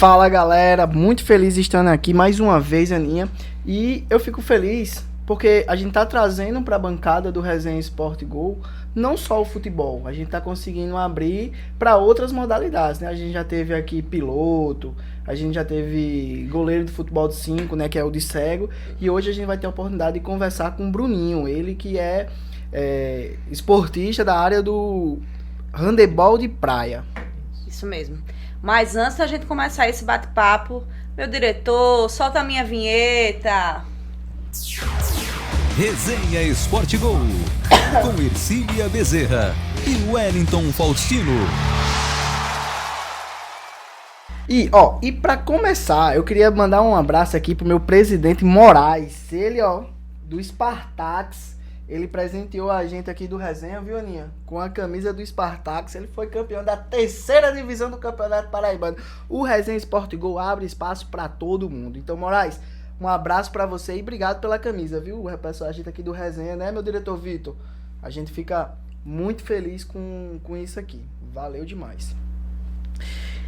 Fala galera, muito feliz de estar aqui mais uma vez, Aninha. E eu fico feliz porque a gente tá trazendo para a bancada do Resenha Sport Go não só o futebol, a gente tá conseguindo abrir para outras modalidades, né? A gente já teve aqui piloto, a gente já teve goleiro de futebol de 5, né, que é o de cego, e hoje a gente vai ter a oportunidade de conversar com o Bruninho, ele que é esportista da área do handebol de praia. Isso mesmo. Mas antes da gente começar esse bate-papo, meu diretor, solta a minha vinheta. Resenha Sport Go, com Ercília Bezerra e Wellington Faustino. E para começar, eu queria mandar um abraço aqui pro meu presidente Moraes. Ele, do Spartax, ele presenteou a gente aqui do Resenha, viu, Aninha? Com a camisa do Spartax. Ele foi campeão da 3ª divisão do Campeonato Paraibano. O Resenha Sport Go abre espaço para todo mundo. Então, Moraes, um abraço para você e obrigado pela camisa, viu? Pessoal, a gente aqui do Resenha, né, meu diretor Vitor? A gente fica muito feliz com isso aqui. Valeu demais.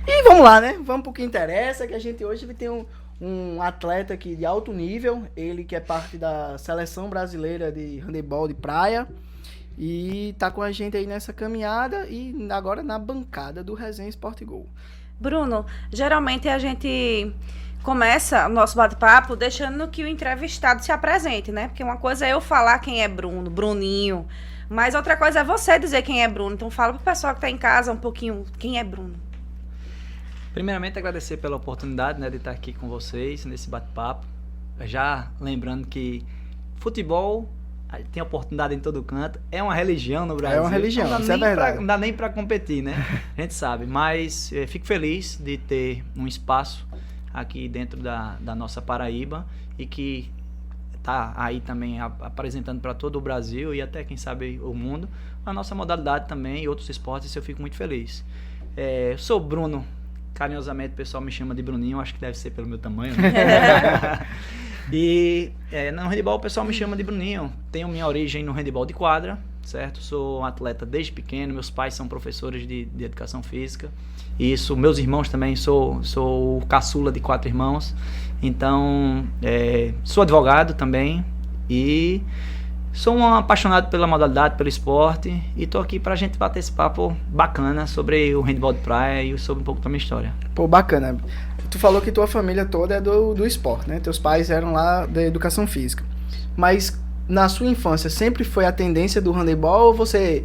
E vamos lá, né? Vamos pro que interessa, que a gente hoje tem um atleta aqui de alto nível, ele que é parte da seleção brasileira de handebol de praia e tá com a gente aí nessa caminhada e agora na bancada do Resenha Sport Go. Bruno, geralmente a gente começa o nosso bate-papo deixando que o entrevistado se apresente, né? Porque uma coisa é eu falar quem é Bruno, Bruninho, mas outra coisa é você dizer quem é Bruno. Então fala pro pessoal que tá em casa um pouquinho quem é Bruno. Primeiramente, agradecer pela oportunidade, né, de estar aqui com vocês nesse bate-papo. Já lembrando que futebol tem oportunidade em todo canto. É uma religião no Brasil. É uma religião, isso é verdade. Não dá nem para competir, né? A gente sabe. Mas fico feliz de ter um espaço aqui dentro da nossa Paraíba e que está aí também apresentando para todo o Brasil e até, quem sabe, o mundo. A nossa modalidade também e outros esportes, eu fico muito feliz. Sou Bruno. Carinhosamente o pessoal me chama de Bruninho, acho que deve ser pelo meu tamanho, né? E no handebol o pessoal me chama de Bruninho. Tenho minha origem no handebol de quadra, certo? Sou um atleta desde pequeno, meus pais são professores de educação física. Isso, meus irmãos também, sou o caçula de 4 irmãos. Então, sou advogado também e sou um apaixonado pela modalidade, pelo esporte, e estou aqui para a gente bater esse papo bacana sobre o handebol de praia e sobre um pouco da minha história. Pô, bacana. Tu falou que tua família toda é do esporte, né? Teus pais eram lá da educação física. Mas na sua infância sempre foi a tendência do handebol ou você...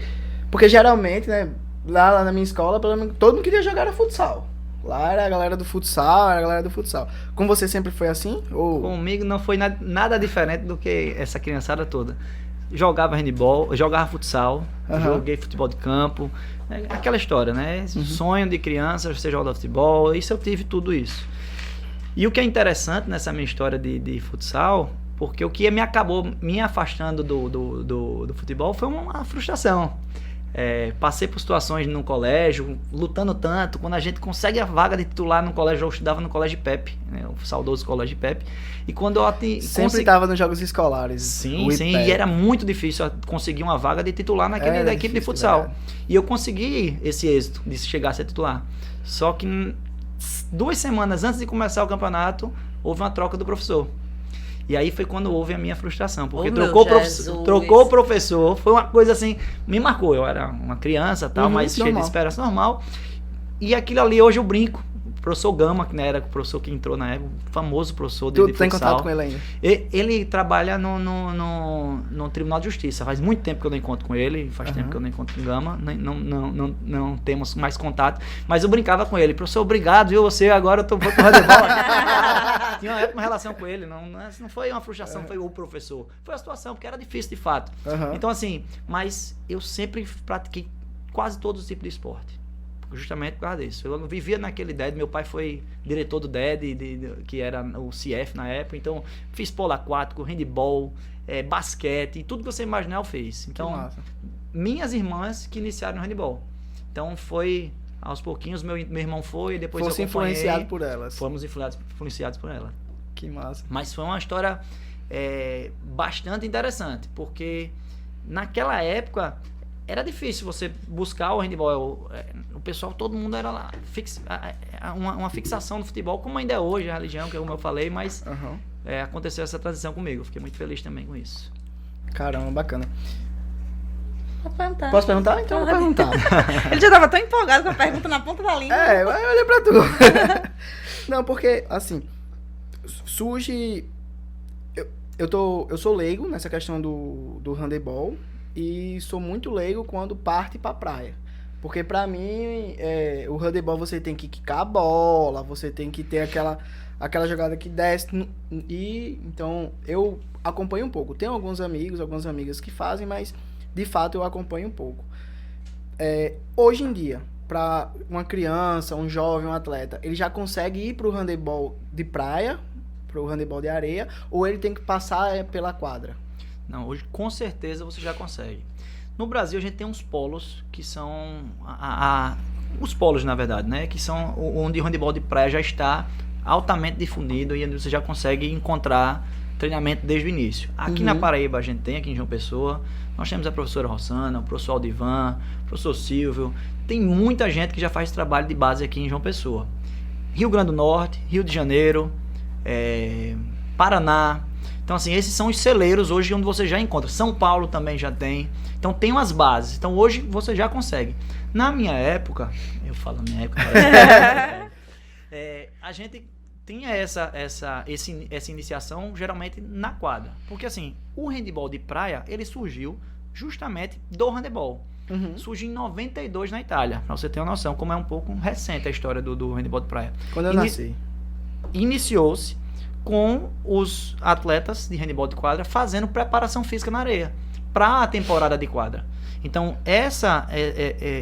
Porque geralmente, né, lá na minha escola, todo mundo queria jogar futsal. Lá era a galera do futsal, Com você sempre foi assim? Ou... Comigo não foi nada diferente do que essa criançada toda. Jogava handebol, jogava futsal, joguei futebol de campo, aquela história, né? Sonho de criança, você joga futebol, isso eu tive tudo isso. E o que é interessante nessa minha história de futsal, porque o que me acabou me afastando do futebol foi uma frustração. Passei por situações no colégio, lutando tanto, quando a gente consegue a vaga de titular no colégio, eu estudava no colégio de Pepe, né, o saudoso colégio de Pepe, e quando eu sempre estava nos jogos escolares. Sim, e era muito difícil conseguir uma vaga de titular da equipe de futsal, e eu consegui esse êxito de chegar a ser titular, só que 2 semanas antes de começar o campeonato, houve uma troca do professor. E aí foi quando houve a minha frustração, porque trocou o professor, foi uma coisa assim, me marcou, eu era uma criança tal, mas cheio de esperança, normal, e aquilo ali hoje eu brinco, o professor Gama, que era o professor que entrou na época, o famoso professor de futsal. Tu tem contato com ele ainda? Ele trabalha no Tribunal de Justiça, faz muito tempo que eu não encontro com ele, faz tempo que eu não encontro com o Gama, não temos mais contato, mas eu brincava com ele, professor, obrigado, viu, você agora eu tô pro handebol. Tinha uma relação com ele, não foi uma frustração, foi o professor, foi a situação, porque era difícil de fato. Então assim, mas eu sempre pratiquei quase todos os tipos de esporte, justamente por causa disso. Eu vivia naquele DED, meu pai foi diretor do DED, que era o CF na época, então fiz polo aquático, handebol, basquete, tudo que você imaginar eu fiz. Então, minhas irmãs que iniciaram no handebol. Então foi... Aos pouquinhos, meu irmão foi, e depois eu acompanhei. Influenciado por elas. Fomos influenciados por ela. Que massa. Mas foi uma história bastante interessante, porque naquela época era difícil você buscar o handebol. O pessoal, todo mundo era lá, uma fixação no futebol, como ainda é hoje, a religião, que é como eu falei, mas aconteceu essa transição comigo. Fiquei muito feliz também com isso. Caramba, bacana. Vou perguntar. Posso perguntar? Então eu vou perguntar. Ele já tava tão empolgado com a pergunta na ponta da língua. Olha pra tu. Não, porque, assim, surge... Eu sou leigo nessa questão do handebol e sou muito leigo quando parte pra praia. Porque pra mim, o handebol você tem que quicar a bola, você tem que ter aquela jogada que desce. Então, eu acompanho um pouco. Tenho alguns amigos, algumas amigas que fazem, mas de fato eu acompanho um pouco. Hoje em dia, para uma criança, um jovem, um atleta, ele já consegue ir pro handebol de praia, pro handebol de areia, ou ele tem que passar pela quadra? Não, hoje com certeza você já consegue. No Brasil a gente tem uns polos que são os polos, na verdade, né, que são onde o handebol de praia já está altamente difundido e onde você já consegue encontrar treinamento desde o início. Aqui na Paraíba a gente tem, aqui em João Pessoa, nós temos a professora Rossana, o professor Aldivan, o professor Silvio, tem muita gente que já faz trabalho de base aqui em João Pessoa. Rio Grande do Norte, Rio de Janeiro, Paraná. Então, assim, esses são os celeiros hoje onde você já encontra. São Paulo também já tem. Então, tem umas bases. Então, hoje você já consegue. Na minha época, eu falo na minha época, a gente tinha essa iniciação geralmente na quadra. Porque, assim, o handebol de praia, ele surgiu justamente do handebol. Surgiu em 92 na Itália, pra você ter uma noção, como é um pouco recente a história do handebol de praia. Quando eu nasci. Iniciou-se com os atletas de handebol de quadra fazendo preparação física na areia para a temporada de quadra. Então,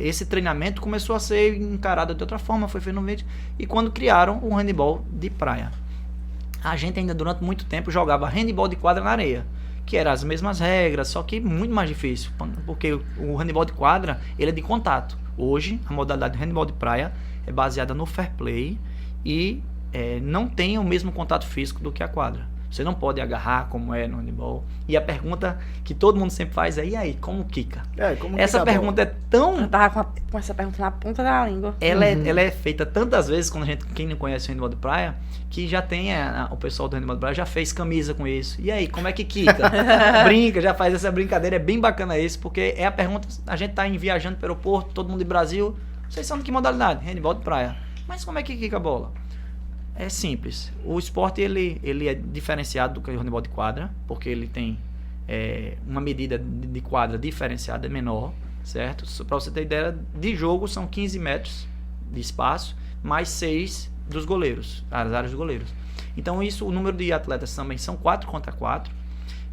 esse treinamento começou a ser encarado de outra forma, foi feito no vídeo, e quando criaram o handebol de praia. A gente ainda durante muito tempo jogava handebol de quadra na areia, que eram as mesmas regras, só que muito mais difícil, porque o handebol de quadra, ele é de contato. Hoje, a modalidade de handebol de praia é baseada no fair play e não tem o mesmo contato físico do que a quadra. Você não pode agarrar como é no handebol. E a pergunta que todo mundo sempre faz é: e aí, como quica? Essa pergunta é tão... Eu tava com essa pergunta na ponta da língua. Ela é feita tantas vezes, quem não conhece o handebol de praia, que já tem o pessoal do handebol de praia já fez camisa com isso. E aí, como é que quica? Brinca, já faz essa brincadeira. É bem bacana isso, porque é a pergunta... A gente tá viajando pro aeroporto, todo mundo do Brasil. Vocês são de que modalidade? Handebol de praia. Mas como é que quica a bola? É simples. O esporte ele é diferenciado do que o handebol de quadra, porque ele tem uma medida de quadra diferenciada, menor, certo? Para você ter ideia, de jogo são 15 metros de espaço, mais 6 dos goleiros, as áreas dos goleiros. Então o número de atletas também são 4 contra 4,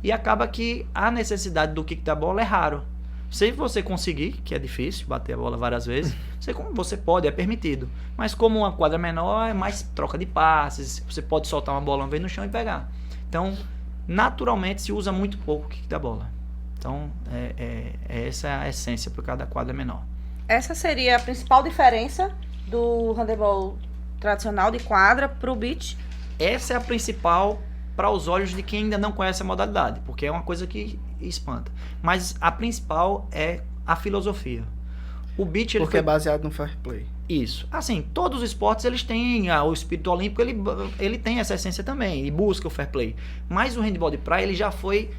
e acaba que a necessidade do kick da bola é raro. Se você conseguir, que é difícil, bater a bola várias vezes, você pode, é permitido. Mas como uma quadra menor, é mais troca de passes, você pode soltar uma bola uma vez no chão e pegar. Então, naturalmente, se usa muito pouco o kick da bola. Então, essa é a essência por cada quadra menor. Essa seria a principal diferença do handebol tradicional de quadra pro beach? Essa é a principal para os olhos de quem ainda não conhece a modalidade, porque é uma coisa que espanta. Mas a principal é a filosofia. O beach, porque é baseado no fair play. Isso. Assim, todos os esportes eles têm o espírito olímpico, ele tem essa essência também, e busca o fair play. Mas o handebol de praia ele já foi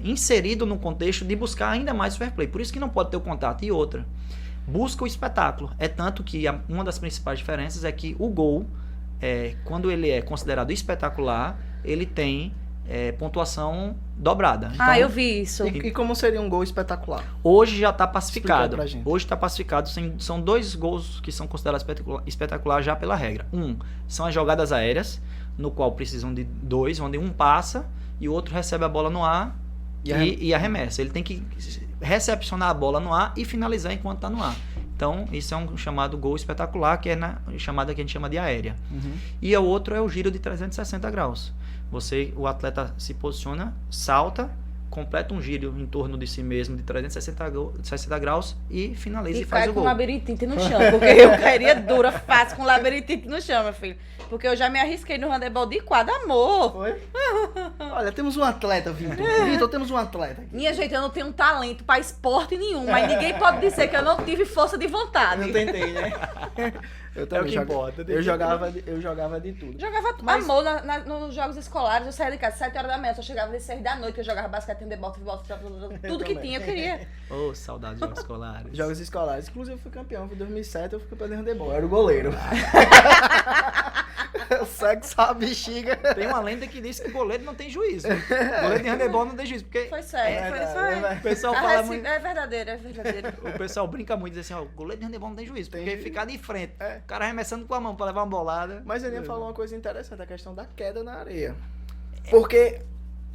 inserido no contexto de buscar ainda mais o fair play. Por isso que não pode ter o contato. E outra, busca o espetáculo. É tanto que uma das principais diferenças é que o gol, quando ele é considerado espetacular, ele tem pontuação dobrada. Então, eu vi isso. E como seria um gol espetacular? Hoje já está pacificado. Pra gente. Hoje está pacificado. São 2 gols que são considerados espetacular já pela regra. São as jogadas aéreas, no qual precisam de 2, onde um passa e o outro recebe a bola no ar e arremessa. Ele tem que recepcionar a bola no ar e finalizar enquanto está no ar. Então, isso é um chamado gol espetacular, que é chamada que a gente chama de aérea. E o outro é o giro de 360 graus. O atleta se posiciona, salta, completa um giro em torno de si mesmo de 360 graus e finaliza e cai faz o com gol. labirintite no chão, porque eu cairia dura, fácil com labirintite no chão, meu filho. Porque eu já me arrisquei no handebol de quadra, amor. Foi? Olha, temos um atleta, Vitor. Vitor, temos um atleta aqui. Minha gente, eu não tenho um talento pra esporte nenhum, mas ninguém pode dizer que eu não tive força de vontade. Não tentei, né? Eu também que importa, eu jogava de tudo. Jogava amor nos jogos escolares, eu saía de casa às 7 horas da manhã, só chegava às 6 da noite, que eu jogava basquete, handebol, futebol, tudo que tinha, eu queria. Ô, saudade de jogos escolares. Jogos escolares. Inclusive, eu fui campeão. Em 2007, eu fui campeão de handebol. Eu era o goleiro. Eu sexo a bexiga. Tem uma lenda que diz que goleiro não tem juízo. Goleiro de handebol não tem juízo, porque Foi sério, foi. o pessoal fala muito... É verdadeiro, é verdadeiro. O pessoal brinca muito, diz assim, ó, goleiro de handebol não tem juízo, porque juízo. ficar de frente, É. o cara arremessando com a mão pra levar uma bolada. Mas ele falou uma coisa interessante, a questão da queda na areia. Porque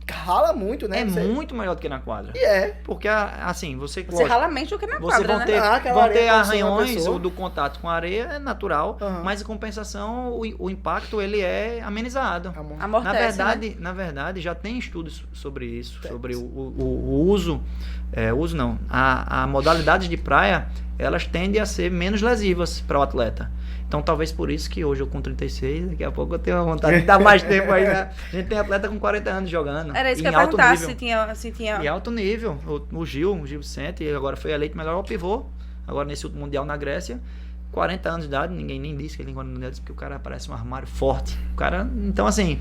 rala muito, né? É Você- muito melhor do que na quadra. E é. Porque, assim, você... Você lógico, rala menos do que na Você quadra, vão ter, né? aquela vão areia ter que passou na arranhões pessoa. do contato com a areia, é natural, Aham. mas em compensação o impacto ele é amenizado. Amor. Amortece, né? Na verdade, já tem estudos sobre isso, Tem. sobre o uso, a modalidade de praia, elas tendem a ser menos lesivas para o atleta. Então, talvez por isso que hoje eu com 36, daqui a pouco eu tenho uma vontade de dar mais tempo aí, né? A gente tem atleta com 40 anos jogando. Era isso que eu em ia alto perguntar, nível. se tinha... E alto nível. O Gil Vicente, agora foi eleito melhor ao pivô, agora nesse último Mundial na Grécia. 40 anos de idade, ninguém nem disse que ele tem 40 anos de idade, porque o cara parece um armário forte. O cara, então, assim,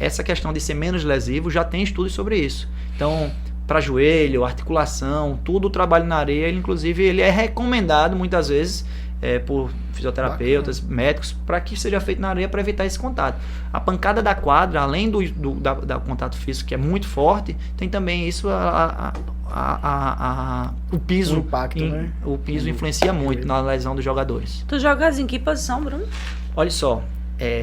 essa questão de ser menos lesivo, já tem estudos sobre isso. Então, para joelho, articulação, tudo o trabalho na areia, inclusive, ele é recomendado muitas vezes por fisioterapeutas, médicos, para que seja feito na areia para evitar esse contato. A pancada da quadra, além do contato físico, que é muito forte, tem também isso, o piso. O impacto, né? O piso influencia muito na lesão dos jogadores. Tu jogas em que posição, Bruno? Olha só,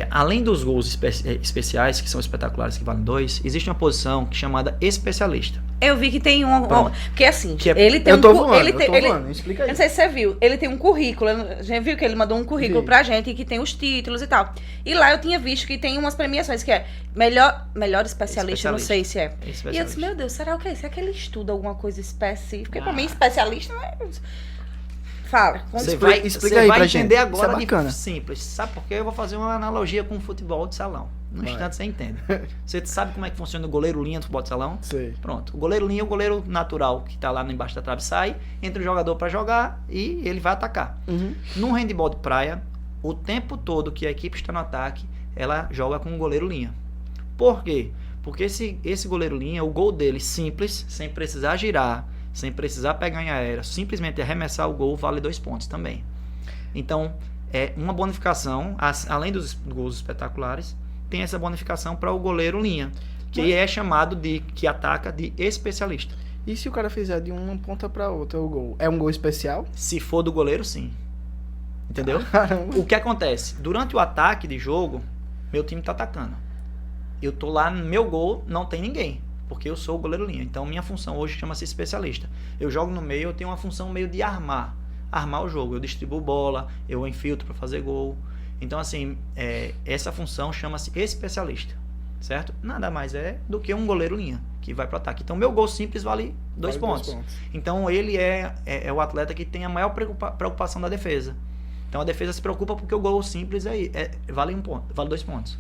além dos gols especiais, que são espetaculares, que valem 2, existe uma posição chamada especialista. Eu vi que tem Pronto. Porque assim, Que é- ele tem Eu um... tô cu- voando, ele eu tem, tô ele, voando. Explica eu aí. não sei se você viu, ele tem um currículo, já viu que ele mandou um currículo Vi. pra gente, que tem os títulos e tal. E lá eu tinha visto que tem umas premiações, que é melhor especialista, não sei se é. E eu disse, meu Deus, será o quê? Será que ele estuda alguma coisa específica? Porque pra mim, especialista não é... Fala. Você Explica- vai, explica você aí vai pra entender gente. Isso agora é bacana. de simples. Sabe por quê? Eu vou fazer uma analogia com o futebol de salão. No Vai. instante você entende. Você sabe como é que funciona o goleiro linha do futebol de salão? Sei. Pronto. O goleiro linha é o goleiro natural, que tá lá embaixo da trave, sai, entra o jogador para jogar e ele vai atacar. Uhum. No handebol de praia, o tempo todo que a equipe está no ataque, ela joga com o goleiro linha. Por quê? Porque esse goleiro linha, o gol dele simples, sem precisar girar, sem precisar pegar em aérea, simplesmente arremessar o gol, vale 2 pontos também. Então, uma bonificação, além dos gols espetaculares, tem essa bonificação para o goleiro linha, que é chamado que ataca de especialista. E se o cara fizer de uma ponta pra outra o gol? É um gol especial? Se for do goleiro, sim. Entendeu? Caramba. O que acontece? Durante o ataque de jogo, meu time tá atacando. Eu tô lá no meu gol, não tem ninguém, porque eu sou o goleiro linha. Então minha função hoje chama-se especialista. Eu jogo no meio, eu tenho uma função meio de armar o jogo. Eu distribuo bola, eu infiltro para fazer gol. Então assim, essa função chama-se especialista, certo? Nada mais é do que um goleiro linha que vai pro ataque. Então meu gol simples vale 2 pontos. Então ele é o atleta que tem a maior preocupação da defesa. Então a defesa se preocupa porque o gol simples vale 1 ponto, vale 2 pontos.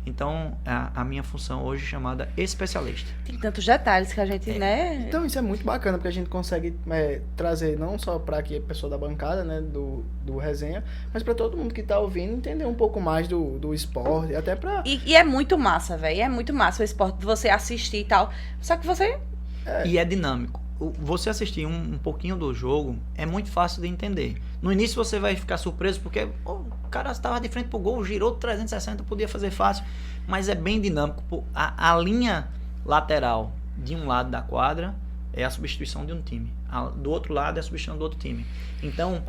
Então a minha função hoje é chamada especialista. Tem tantos detalhes que a gente, né? Então isso é muito bacana, porque a gente consegue trazer não só para aqui a pessoa da bancada, né, do resenha, mas para todo mundo que tá ouvindo entender um pouco mais do esporte, até para E é muito massa, velho. É muito massa o esporte de você assistir e tal. Só que você... E é dinâmico. Você assistir um pouquinho do jogo é muito fácil de entender. No início você vai ficar surpreso porque o cara estava de frente pro gol, girou 360, podia fazer fácil, mas é bem dinâmico. A linha lateral de um lado da quadra é a substituição de um time, do outro lado é a substituição do outro time. Então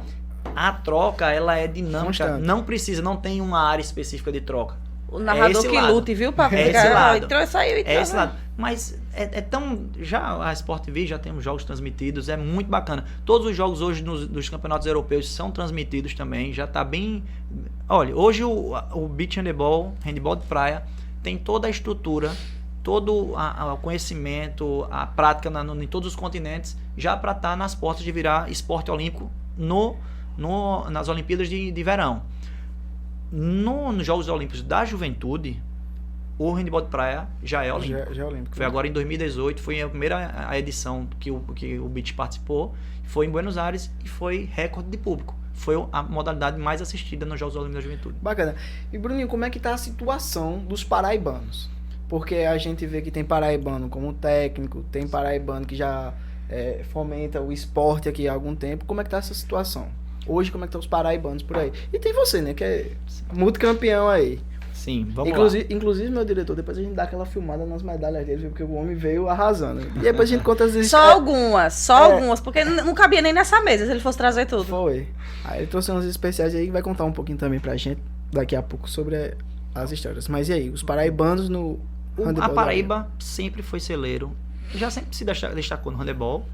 a troca ela é dinâmica, Constante. não tem uma área específica de troca. O narrador esse que lado. lute, viu? Pra É esse lado. Entrou, saiu e É esse lado. Mas é tão... Já a Sport TV já temos jogos transmitidos, é muito bacana. Todos os jogos hoje dos campeonatos europeus são transmitidos também, já tá bem... Olha, hoje o beach handball de praia, tem toda a estrutura todo o conhecimento, a prática em todos os continentes, já para estar nas portas de virar esporte olímpico nas Olimpíadas de verão. Nos Jogos Olímpicos da Juventude, o handebol de praia já é olímpico. Já é olímpico. Foi agora em 2018, foi a primeira edição que o beach participou, foi em Buenos Aires e foi recorde de público. Foi a modalidade mais assistida nos Jogos Olímpicos da Juventude. Bacana. E Bruninho, como é que tá a situação dos paraibanos? Porque a gente vê que tem paraibano como técnico, tem paraibano que já fomenta o esporte aqui há algum tempo. Como é que tá essa situação? Hoje, como é que estão os paraibanos por aí? E tem você, né, que é multicampeão aí. Sim, vamos lá. Inclusive, meu diretor, depois a gente dá aquela filmada nas medalhas dele, porque o homem veio arrasando. E depois a gente conta as vezes. Só algumas, porque não cabia nem nessa mesa se ele fosse trazer tudo. Foi. Aí ele trouxe umas especiais aí que vai contar um pouquinho também pra gente daqui a pouco sobre as histórias. Mas e aí, os paraibanos no handebol? A Paraíba sempre foi celeiro, já sempre se destacou no handebol,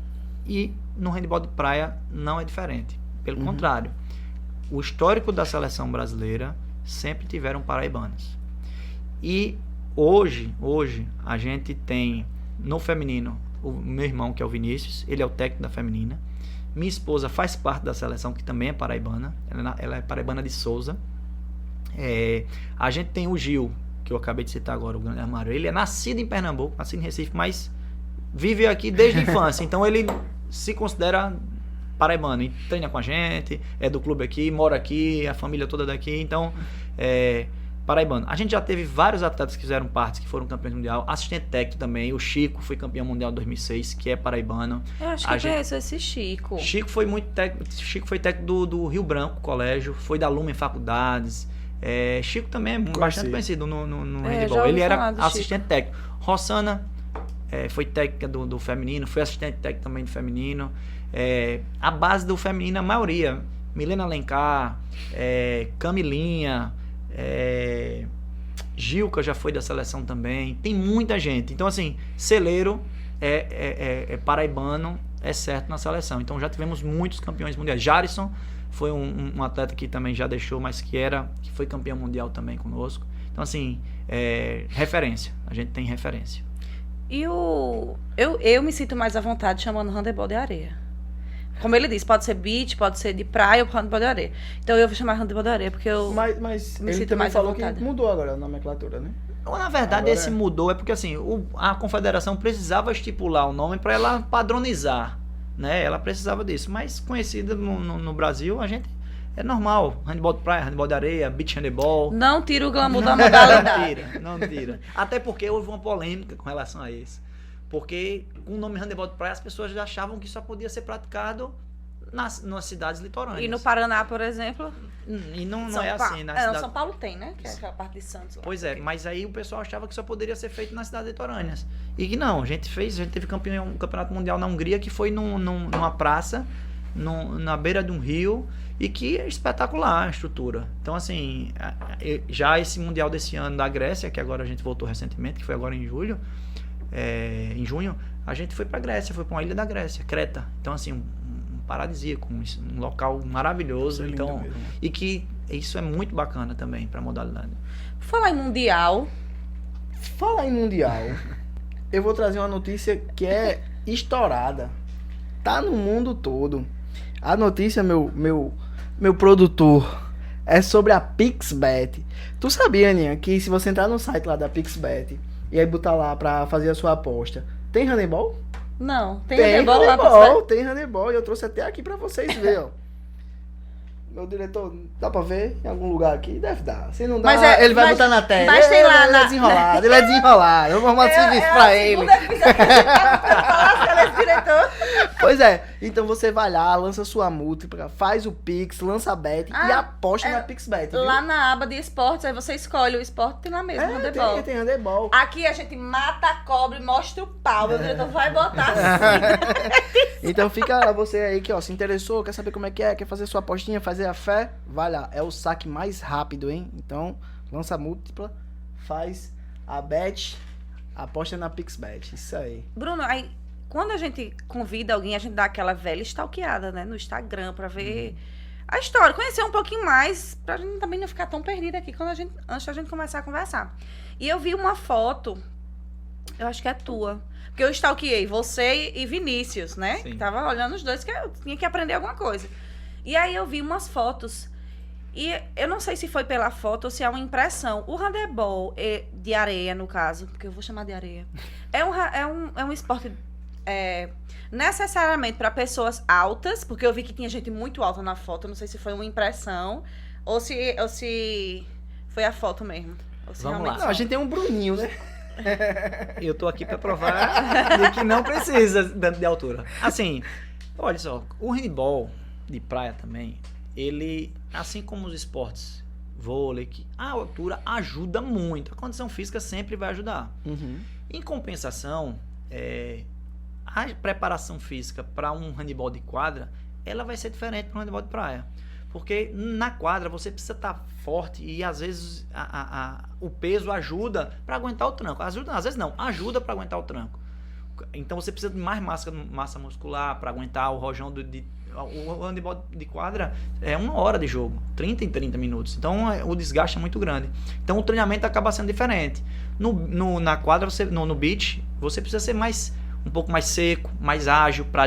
e no handebol de praia não é diferente. Pelo contrário, o histórico da seleção brasileira sempre tiveram paraibanos. E hoje a gente tem no feminino o meu irmão, que é o Vinícius, ele é o técnico da feminina. Minha esposa faz parte da seleção, que também é paraibana, ela é paraibana de Souza. A gente tem o Gil, que eu acabei de citar agora, o grande armário. Ele é nascido em Pernambuco, nascido em Recife, mas vive aqui desde a infância, então ele se considera paraibano, e treina com a gente, é do clube aqui, mora aqui, a família toda daqui, então paraibano. A gente já teve vários atletas que fizeram parte, que foram campeões mundial, assistente técnico também, o Chico foi campeão mundial em 2006, que é paraibano. Eu acho que conheço esse Chico. Chico foi técnico do Rio Branco, colégio, foi da Lumen Faculdades. Chico também é bastante conhecido no handebol, ele era assistente técnico. Rossana foi técnica do feminino, foi assistente técnico também do feminino. A base do feminino, a maioria, Milena Alencar, Camilinha, Gilca já foi da seleção também, tem muita gente. Então assim, celeiro paraibano, é certo na seleção. Então já tivemos muitos campeões mundiais. Jarisson foi um atleta que também já deixou, mas que foi campeão mundial também conosco. Então assim, referência, a gente tem referência. E eu me sinto mais à vontade chamando handebol de areia. Como ele disse, pode ser beach, pode ser de praia ou handebol de areia. Então eu vou chamar handebol de areia, porque eu mas me ele sinto também mais à falou vontade. que mudou agora a nomenclatura, né? Na verdade, Agora esse mudou, porque assim, a confederação precisava estipular o nome para ela padronizar, né? Ela precisava disso, mas conhecida no Brasil, a gente é normal, handebol de praia, handebol de areia, beach handebol. Não tira o glamour da modalidade. Não tira. Até porque houve uma polêmica com relação a isso. Porque com o nome handebol de praia, as pessoas já achavam que só podia ser praticado nas cidades litorâneas. E no Paraná, por exemplo? E não é assim. São Paulo tem, né? Que é aquela parte de Santos lá. Pois é, mas aí o pessoal achava que só poderia ser feito nas cidades litorâneas. E que não, a gente teve um campeonato mundial na Hungria, que foi numa praça, na beira de um rio, e que é espetacular a estrutura. Então, assim, já esse mundial desse ano da Grécia, que agora a gente voltou recentemente, que foi agora em junho, a gente foi pra Grécia, foi pra uma ilha da Grécia, Creta. Então, assim, um paradisíaco, um local maravilhoso. Então, mesmo. E que isso é muito bacana também pra modalidade. Falar em mundial, eu vou trazer uma notícia que é estourada. Tá no mundo todo. A notícia, meu produtor, é sobre a PixBet. Tu sabia, Aninha, que se você entrar no site lá da PixBet e aí botar lá pra fazer a sua aposta, tem handebol? Não, tem handebol lá. Tem handebol, e eu trouxe até aqui pra vocês verem, ó. Meu diretor, dá pra ver em algum lugar aqui? Deve dar. Se não dá, ele vai botar na tela. Mas tem lá ele é desenrolado. Eu vou arrumar serviço pra ele. Pois é, então você vai lá, lança sua múltipla, faz o Pix, lança a bet e aposta na PixBet. Lá na aba de esportes, aí você escolhe o esporte, tem lá mesmo, handebol. Tem handebol. Aqui a gente mata a cobra e mostra o pau. Meu diretor vai botar assim. Então fica você aí que, ó, se interessou, quer saber como é, quer fazer sua apostinha, fazer a fé, vai lá. É o saque mais rápido, hein? Então, lança a múltipla, faz a bet, aposta na PixBet. Isso aí. Bruno, aí, quando a gente convida alguém, a gente dá aquela velha stalkeada, né? No Instagram, pra ver a história, conhecer um pouquinho mais, pra gente também não ficar tão perdida aqui antes da gente começar a conversar. E eu vi uma foto Eu acho que é tua. Porque eu stalkeei você e Vinícius, né? Sim. Tava olhando os dois que eu tinha que aprender alguma coisa. E aí eu vi umas fotos. E eu não sei se foi pela foto ou se é uma impressão. O handebol de areia, no caso, porque eu vou chamar de areia, é um esporte necessariamente para pessoas altas, porque eu vi que tinha gente muito alta na foto. Eu não sei se foi uma impressão ou se foi a foto mesmo. Ou se Vamos realmente lá. Não, a gente tem um Bruninho, né? Eu tô aqui pra provar de que não precisa de altura. Assim, olha só, o handball de praia também, ele, assim como os esportes vôlei, a altura ajuda muito. A condição física sempre vai ajudar. Uhum. Em compensação, a preparação física para um handball de quadra, ela vai ser diferente para um handball de praia. Porque na quadra você precisa estar forte e às vezes o peso ajuda para aguentar o tranco. Às vezes não, ajuda para aguentar o tranco. Então você precisa de mais massa muscular para aguentar o rojão o handebol de quadra é 1 hora de jogo, 30 em 30 minutos. Então o desgaste é muito grande. Então o treinamento acaba sendo diferente. Na quadra, no beach, você precisa ser um pouco mais seco, mais ágil para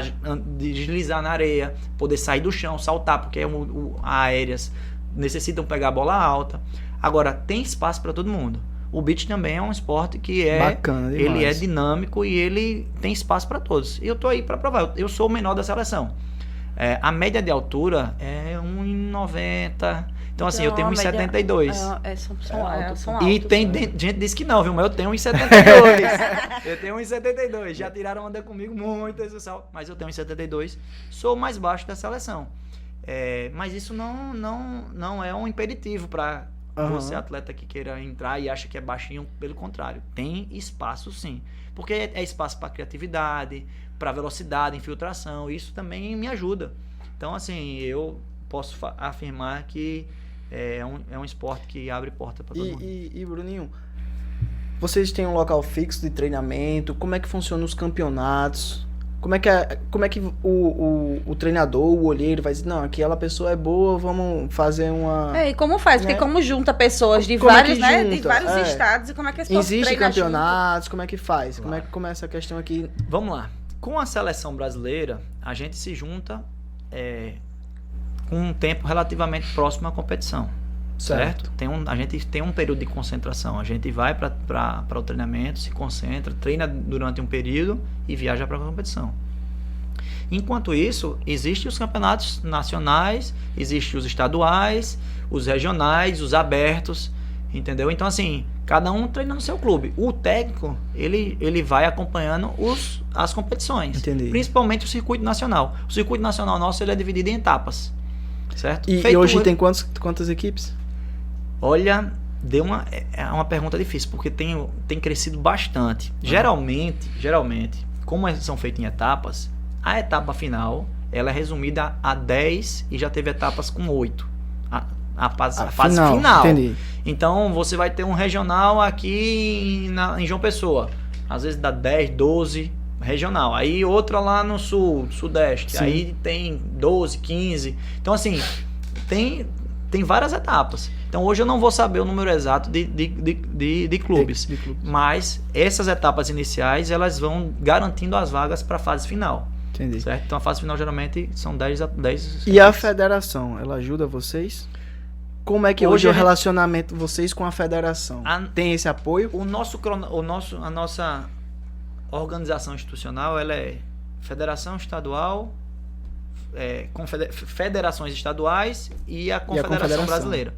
deslizar na areia, poder sair do chão, saltar, porque aéreas necessitam pegar a bola alta. Agora, tem espaço para todo mundo. O beach também é um esporte que bacana demais. Ele é dinâmico e ele tem espaço para todos. E eu tô aí para provar. Eu sou o menor da seleção. A média de altura é 1,90. Então, assim, eu tenho 1,72. São altos. E tem gente que diz que não, viu? Mas eu tenho 1,72. Eu tenho 1,72. Já tiraram onda comigo muitas, mas eu tenho 1,72. Sou o mais baixo da seleção. Mas isso não é um impeditivo para você, atleta que queira entrar e acha que é baixinho. Pelo contrário, tem espaço sim. Porque é espaço para criatividade, para velocidade, infiltração. Isso também me ajuda. Então, assim, eu posso afirmar que é um esporte que abre porta para todo mundo. E Bruninho, vocês têm um local fixo de treinamento? Como é que funciona os campeonatos? Como é que o treinador, o olheiro vai dizer, não, aquela pessoa é boa, vamos fazer uma... E como faz? Porque como junta pessoas de Como vários, junta? De vários estados, e como é que esse povo Existe treina campeonatos, como é que faz? Claro. Como é que começa a questão aqui? Vamos lá. Com a seleção brasileira, a gente se junta com um tempo relativamente próximo à competição. Certo? A gente tem um período de concentração. A gente vai para o treinamento, se concentra, treina durante um período e viaja para a competição. Enquanto isso, existem os campeonatos nacionais, existem os estaduais, os regionais, os abertos, entendeu? Então, assim, cada um treina no seu clube. O técnico, ele vai acompanhando as competições. Entendi. Principalmente o circuito nacional. O circuito nacional nosso ele é dividido em etapas. Certo? E hoje tem quantas equipes? Olha, é uma pergunta difícil, porque tem crescido bastante. Geralmente, como são feitas em etapas, a etapa final ela é resumida a 10 e já teve etapas com 8. A fase final. Entendi. Então você vai ter um regional aqui em João Pessoa. Às vezes dá 10, 12 regional. Aí outra lá no sul, sudeste. Sim. Aí tem 12, 15. Então assim, tem várias etapas. Então hoje eu não vou saber o número exato de clubes. De clubes. Mas essas etapas iniciais, elas vão garantindo as vagas para a fase final. Entendi. Certo? Então a fase final geralmente são 10 E a federação, ela ajuda vocês? Como é que hoje é o relacionamento de vocês com a federação? Tem esse apoio? A nossa organização institucional, ela é federação estadual, federações estaduais e a Confederação Brasileira.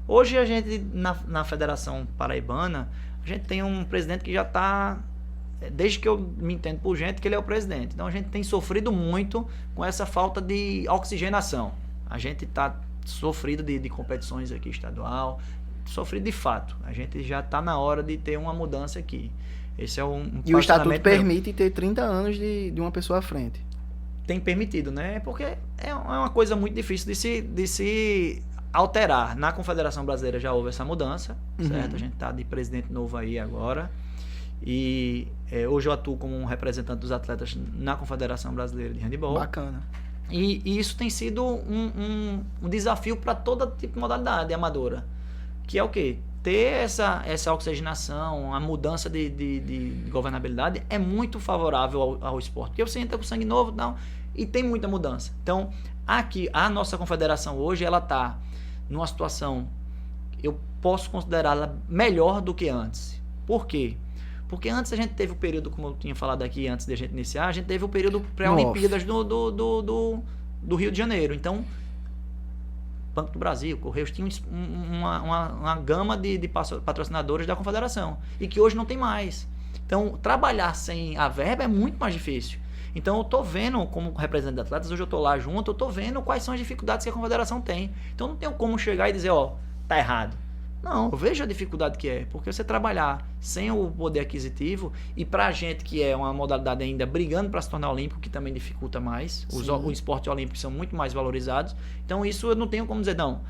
Hoje a gente, na Federação Paraibana, a gente tem um presidente que já está, desde que eu me entendo por gente, que ele é o presidente. Então a gente tem sofrido muito com essa falta de oxigenação. A gente está sofrido de competições aqui estadual, sofrido de fato. A gente já está na hora de ter uma mudança aqui. Esse é E o estatuto permite ter 30 anos de uma pessoa à frente. Tem permitido, né? Porque é uma coisa muito difícil de se alterar. Na Confederação Brasileira já houve essa mudança, certo? A gente está de presidente novo aí agora. E hoje eu atuo como um representante dos atletas na Confederação Brasileira de Handebol. Bacana. E isso tem sido um desafio para todo tipo de modalidade amadora. Que é o quê? ter essa oxigenação, a mudança de governabilidade é muito favorável ao esporte. Porque você entra com sangue novo e tem muita mudança. Então, aqui, a nossa confederação hoje, ela está numa situação, eu posso considerá-la melhor do que antes. Por quê? Porque antes a gente teve o período, como eu tinha falado aqui antes de a gente iniciar, a gente teve o período pré-Olimpíadas do Rio de Janeiro. Então, Banco do Brasil, Correios tinham uma gama de patrocinadores da confederação e que hoje não tem mais. Então, trabalhar sem a verba é muito mais difícil. Então, eu estou vendo, como representante de atletas, hoje eu estou lá junto, eu estou vendo quais são as dificuldades que a confederação tem. Então, não tenho como chegar e dizer, tá errado. Não, eu vejo a dificuldade que é, porque você trabalhar sem o poder aquisitivo, e pra gente que é uma modalidade ainda brigando para se tornar olímpico, que também dificulta mais, os esportes olímpicos são muito mais valorizados, então isso eu não tenho como dizer, não.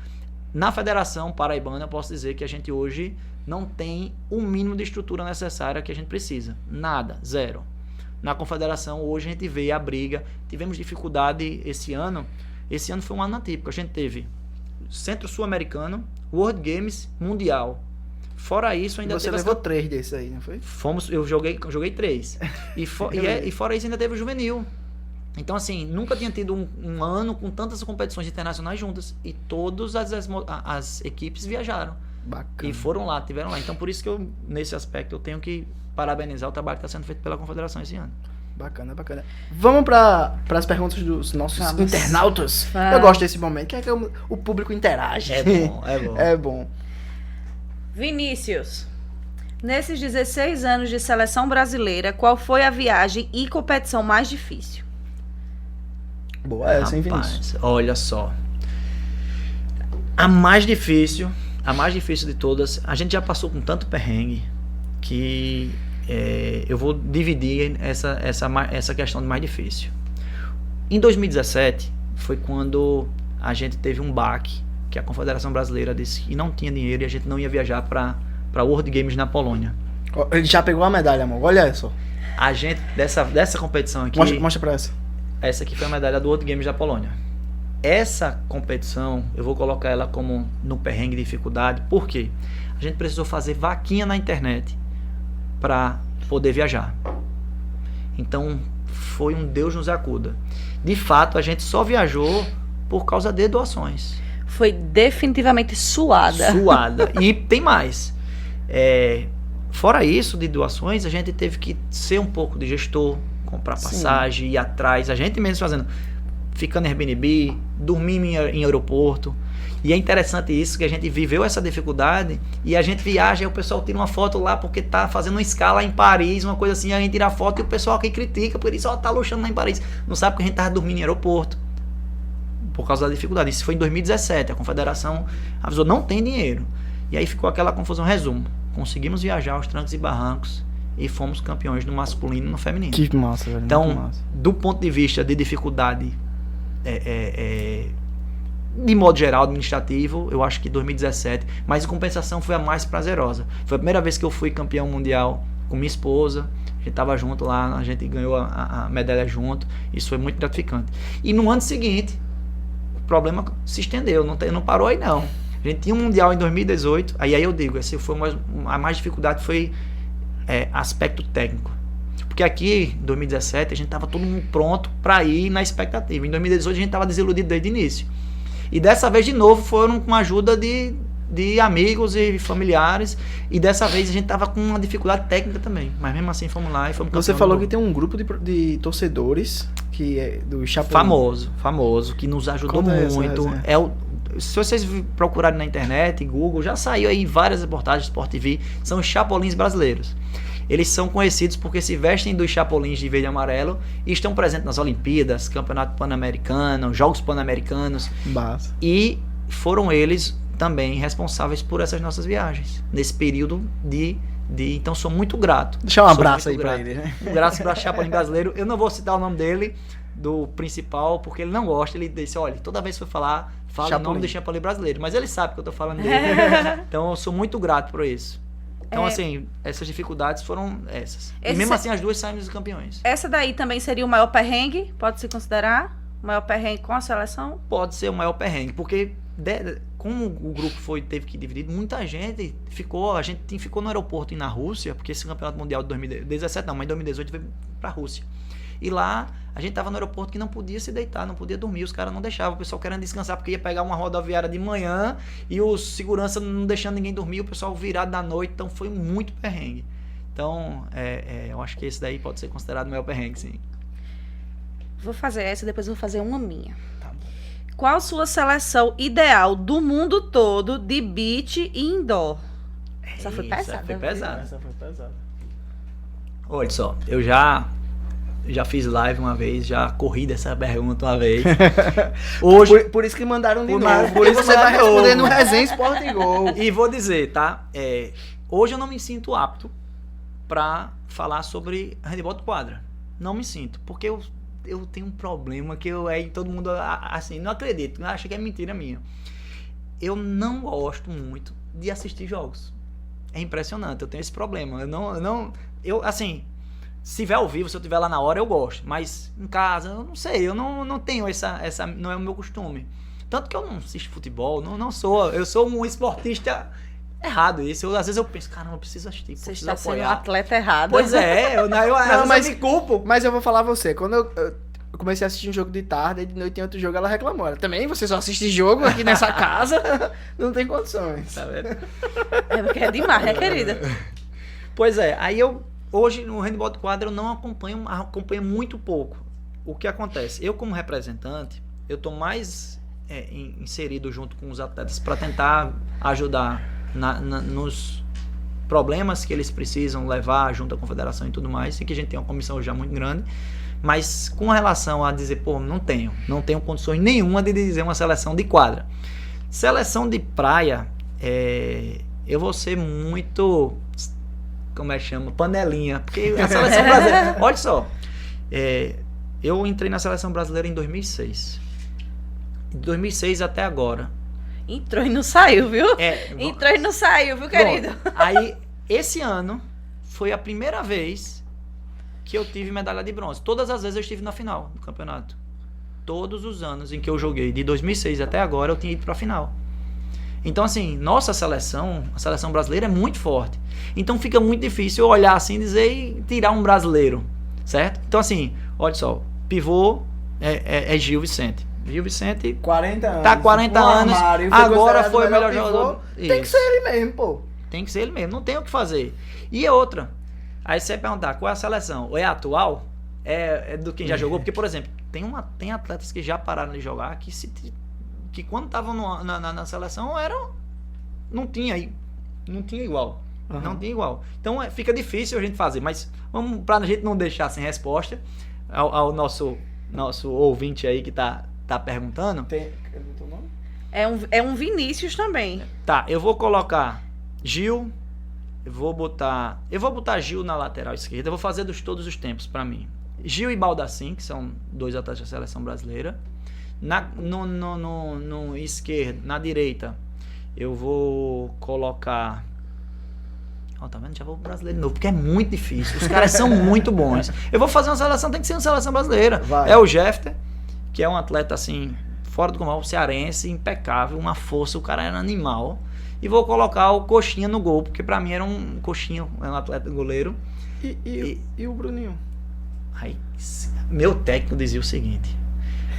Na Federação Paraibana eu posso dizer que a gente hoje não tem o mínimo de estrutura necessária que a gente precisa, nada, zero. Na Confederação hoje a gente vê a briga, tivemos dificuldade esse ano foi um ano atípico, a gente teve Centro Sul-Americano, World Games, Mundial. Fora isso, ainda Você teve... Você levou 3 desses aí, não foi? Eu joguei 3. E fora isso, ainda teve o Juvenil. Então, assim, nunca tinha tido um ano com tantas competições internacionais juntas. E todas as equipes viajaram. Bacana. E foram lá, tiveram lá. Então, por isso que nesse aspecto, eu tenho que parabenizar o trabalho que está sendo feito pela Confederação esse ano. Bacana, bacana. Vamos para as perguntas dos nossos internautas. Eu gosto desse momento, que é que o público interage. É bom, é bom. É bom. Vinícius, nesses 16 anos de seleção brasileira, qual foi a viagem e competição mais difícil? Boa essa, hein, Vinícius? Olha só. A mais difícil de todas, a gente já passou com tanto perrengue que... eu vou dividir essa questão de mais difícil. Em 2017, foi quando a gente teve um baque, que a Confederação Brasileira disse que não tinha dinheiro e a gente não ia viajar para World Games na Polônia. Ele já pegou a medalha, amor. Olha só. A gente, dessa competição aqui... Mostra pra essa. Essa aqui foi a medalha do World Games da Polônia. Essa competição, eu vou colocar ela como no perrengue de dificuldade, porque a gente precisou fazer vaquinha na internet para poder viajar. Então foi um Deus nos acuda. De fato, a gente só viajou por causa de doações. Foi definitivamente suada. E tem mais. Fora isso de doações, a gente teve que ser um pouco de gestor, comprar passagem, ir atrás, a gente mesmo fazendo, ficando em Airbnb, dormindo em aeroporto. E é interessante isso, que a gente viveu essa dificuldade e a gente viaja e o pessoal tira uma foto lá porque tá fazendo uma escala em Paris, uma coisa assim, a gente tira a foto e o pessoal aqui critica, por isso, tá luxando lá em Paris. Não sabe porque a gente tava dormindo em aeroporto por causa da dificuldade. Isso foi em 2017, a Confederação avisou, não tem dinheiro. E aí ficou aquela confusão. Resumo, conseguimos viajar aos trancos e barrancos e fomos campeões no masculino e no feminino. Que massa, velho. Então, massa. Do ponto de vista de dificuldade de modo geral, administrativo, eu acho que 2017, mas em compensação foi a mais prazerosa. Foi a primeira vez que eu fui campeão mundial com minha esposa, a gente estava junto lá, a gente ganhou a medalha junto, isso foi muito gratificante. E no ano seguinte, o problema se estendeu, não parou aí não. A gente tinha um mundial em 2018, aí eu digo, a mais dificuldade foi aspecto técnico. Porque aqui, em 2017, a gente estava todo mundo pronto para ir na expectativa. Em 2018, a gente estava desiludido desde o início. E dessa vez, de novo, foram com a ajuda de amigos e familiares. E dessa vez, a gente estava com uma dificuldade técnica também. Mas mesmo assim, fomos lá e fomos campeão. Você falou que tem um grupo de torcedores que é do Chapolin. Famoso, que nos ajudou muito. Se vocês procurarem na internet, Google, já saiu aí várias reportagens de Sport TV. São os Chapolins brasileiros. Eles são conhecidos porque se vestem dos Chapolins de verde e amarelo e estão presentes nas Olimpíadas, Campeonato Pan-Americano, Jogos Pan-Americanos. Massa. E foram eles também responsáveis por essas nossas viagens, nesse período então sou muito grato. Deixa um abraço aí pra ele, né? Um abraço para Chapolin brasileiro. Eu não vou citar o nome dele, do principal, porque ele não gosta. Ele disse, olha, toda vez que for falar, fala o nome do Chapolin brasileiro. Mas ele sabe que eu tô falando dele. Então eu sou muito grato por isso. Então, assim, essas dificuldades foram essas. E mesmo assim, as duas saímos campeões. Essa daí também seria o maior perrengue? Pode se considerar? O maior perrengue com a seleção? Pode ser o maior perrengue, porque como o grupo teve que dividir, muita gente ficou, a gente ficou no aeroporto e na Rússia, porque esse campeonato mundial de 2017 não, mas em 2018 veio pra Rússia. E lá, a gente tava no aeroporto que não podia se deitar, não podia dormir, os caras não deixavam, o pessoal querendo descansar, porque ia pegar uma rodoviária de manhã, e os segurança não deixando ninguém dormir, o pessoal virado da noite, então foi muito perrengue. Então, eu acho que esse daí pode ser considerado o maior perrengue, sim. Vou fazer essa, depois vou fazer uma minha. Qual a sua seleção ideal do mundo todo de beach e indoor? Essa foi pesada. Essa foi pesada. Olha só, eu já fiz live uma vez, já corri dessa pergunta uma vez. Hoje, por isso que mandaram de novo. Por isso você vai responder no Resenha Sport e Gol. E vou dizer, tá? Hoje eu não me sinto apto pra falar sobre handebol de quadra. Não me sinto, porque eu tenho um problema que todo mundo, assim, não acredito, acha que é mentira minha. Eu não gosto muito de assistir jogos. É impressionante, eu tenho esse problema. Eu assim, se tiver ao vivo, se eu estiver lá na hora, eu gosto. Mas em casa, eu não sei, eu não tenho essa não é o meu costume. Tanto que eu não assisto futebol, eu sou um esportista errado isso. Às vezes eu penso, caramba, eu preciso assistir, você preciso está apoiar. sendo um atleta errado. Pois é, mas eu me culpo. Mas eu vou falar a você, quando eu comecei a assistir um jogo de tarde, e de noite tem outro jogo, ela reclamou. Ela, também, você só assiste jogo aqui nessa casa? Não tem condições. Tá vendo? Porque é demais, né, querida? Pois é, aí hoje no handebol de quadra eu não acompanho muito pouco. O que acontece? Eu como representante, eu tô mais inserido junto com os atletas para tentar ajudar nos problemas que eles precisam levar junto à confederação e tudo mais, e que a gente tem uma comissão já muito grande, mas com relação a dizer, pô, não tenho condições nenhuma de dizer uma seleção de quadra. Seleção de praia, eu vou ser muito, como é que chama? Panelinha, porque a seleção brasileira, olha só, eu entrei na seleção brasileira em 2006. De 2006 até agora. Entrou e não saiu, viu? Entrou e não saiu, viu, querido? Bom, aí, esse ano, foi a primeira vez que eu tive medalha de bronze. Todas as vezes eu estive na final do campeonato. Todos os anos em que eu joguei, de 2006 até agora, eu tinha ido pra final. Então, assim, nossa seleção, a seleção brasileira é muito forte. Então, fica muito difícil eu olhar assim, dizer e tirar um brasileiro, certo? Então, assim, olha só, pivô é Gil Vicente. Gil Vicente 40 anos. Tá 40 anos, agora foi o melhor jogador. Tem que ser ele mesmo, pô. Tem que ser ele mesmo, não tem o que fazer. E outra, aí você vai perguntar, qual é a seleção? Ou é atual? É do quem já jogou? Porque, por exemplo, tem atletas que já pararam de jogar que quando estavam na seleção não tinha igual. Uhum. Não tinha igual. Então fica difícil a gente fazer, mas vamos, pra gente não deixar sem resposta ao nosso ouvinte aí que tá perguntando. Tem o nome? É um Vinícius também. Tá, eu vou colocar Gil, eu vou botar Gil na lateral esquerda, eu vou fazer todos os tempos pra mim. Gil e Baldassin, que são dois atletas da seleção brasileira. No esquerdo, na direita, eu vou colocar... tá vendo? Já vou pro brasileiro de novo, porque é muito difícil. Os caras são muito bons. Eu vou fazer uma seleção, tem que ser uma seleção brasileira. Vai. É o Jefter, que é um atleta assim, fora do comum, cearense, impecável, uma força, o cara era animal. E vou colocar o Coxinha no gol, porque pra mim era um Coxinha, um atleta goleiro. E o Bruninho? Aí, meu técnico dizia o seguinte: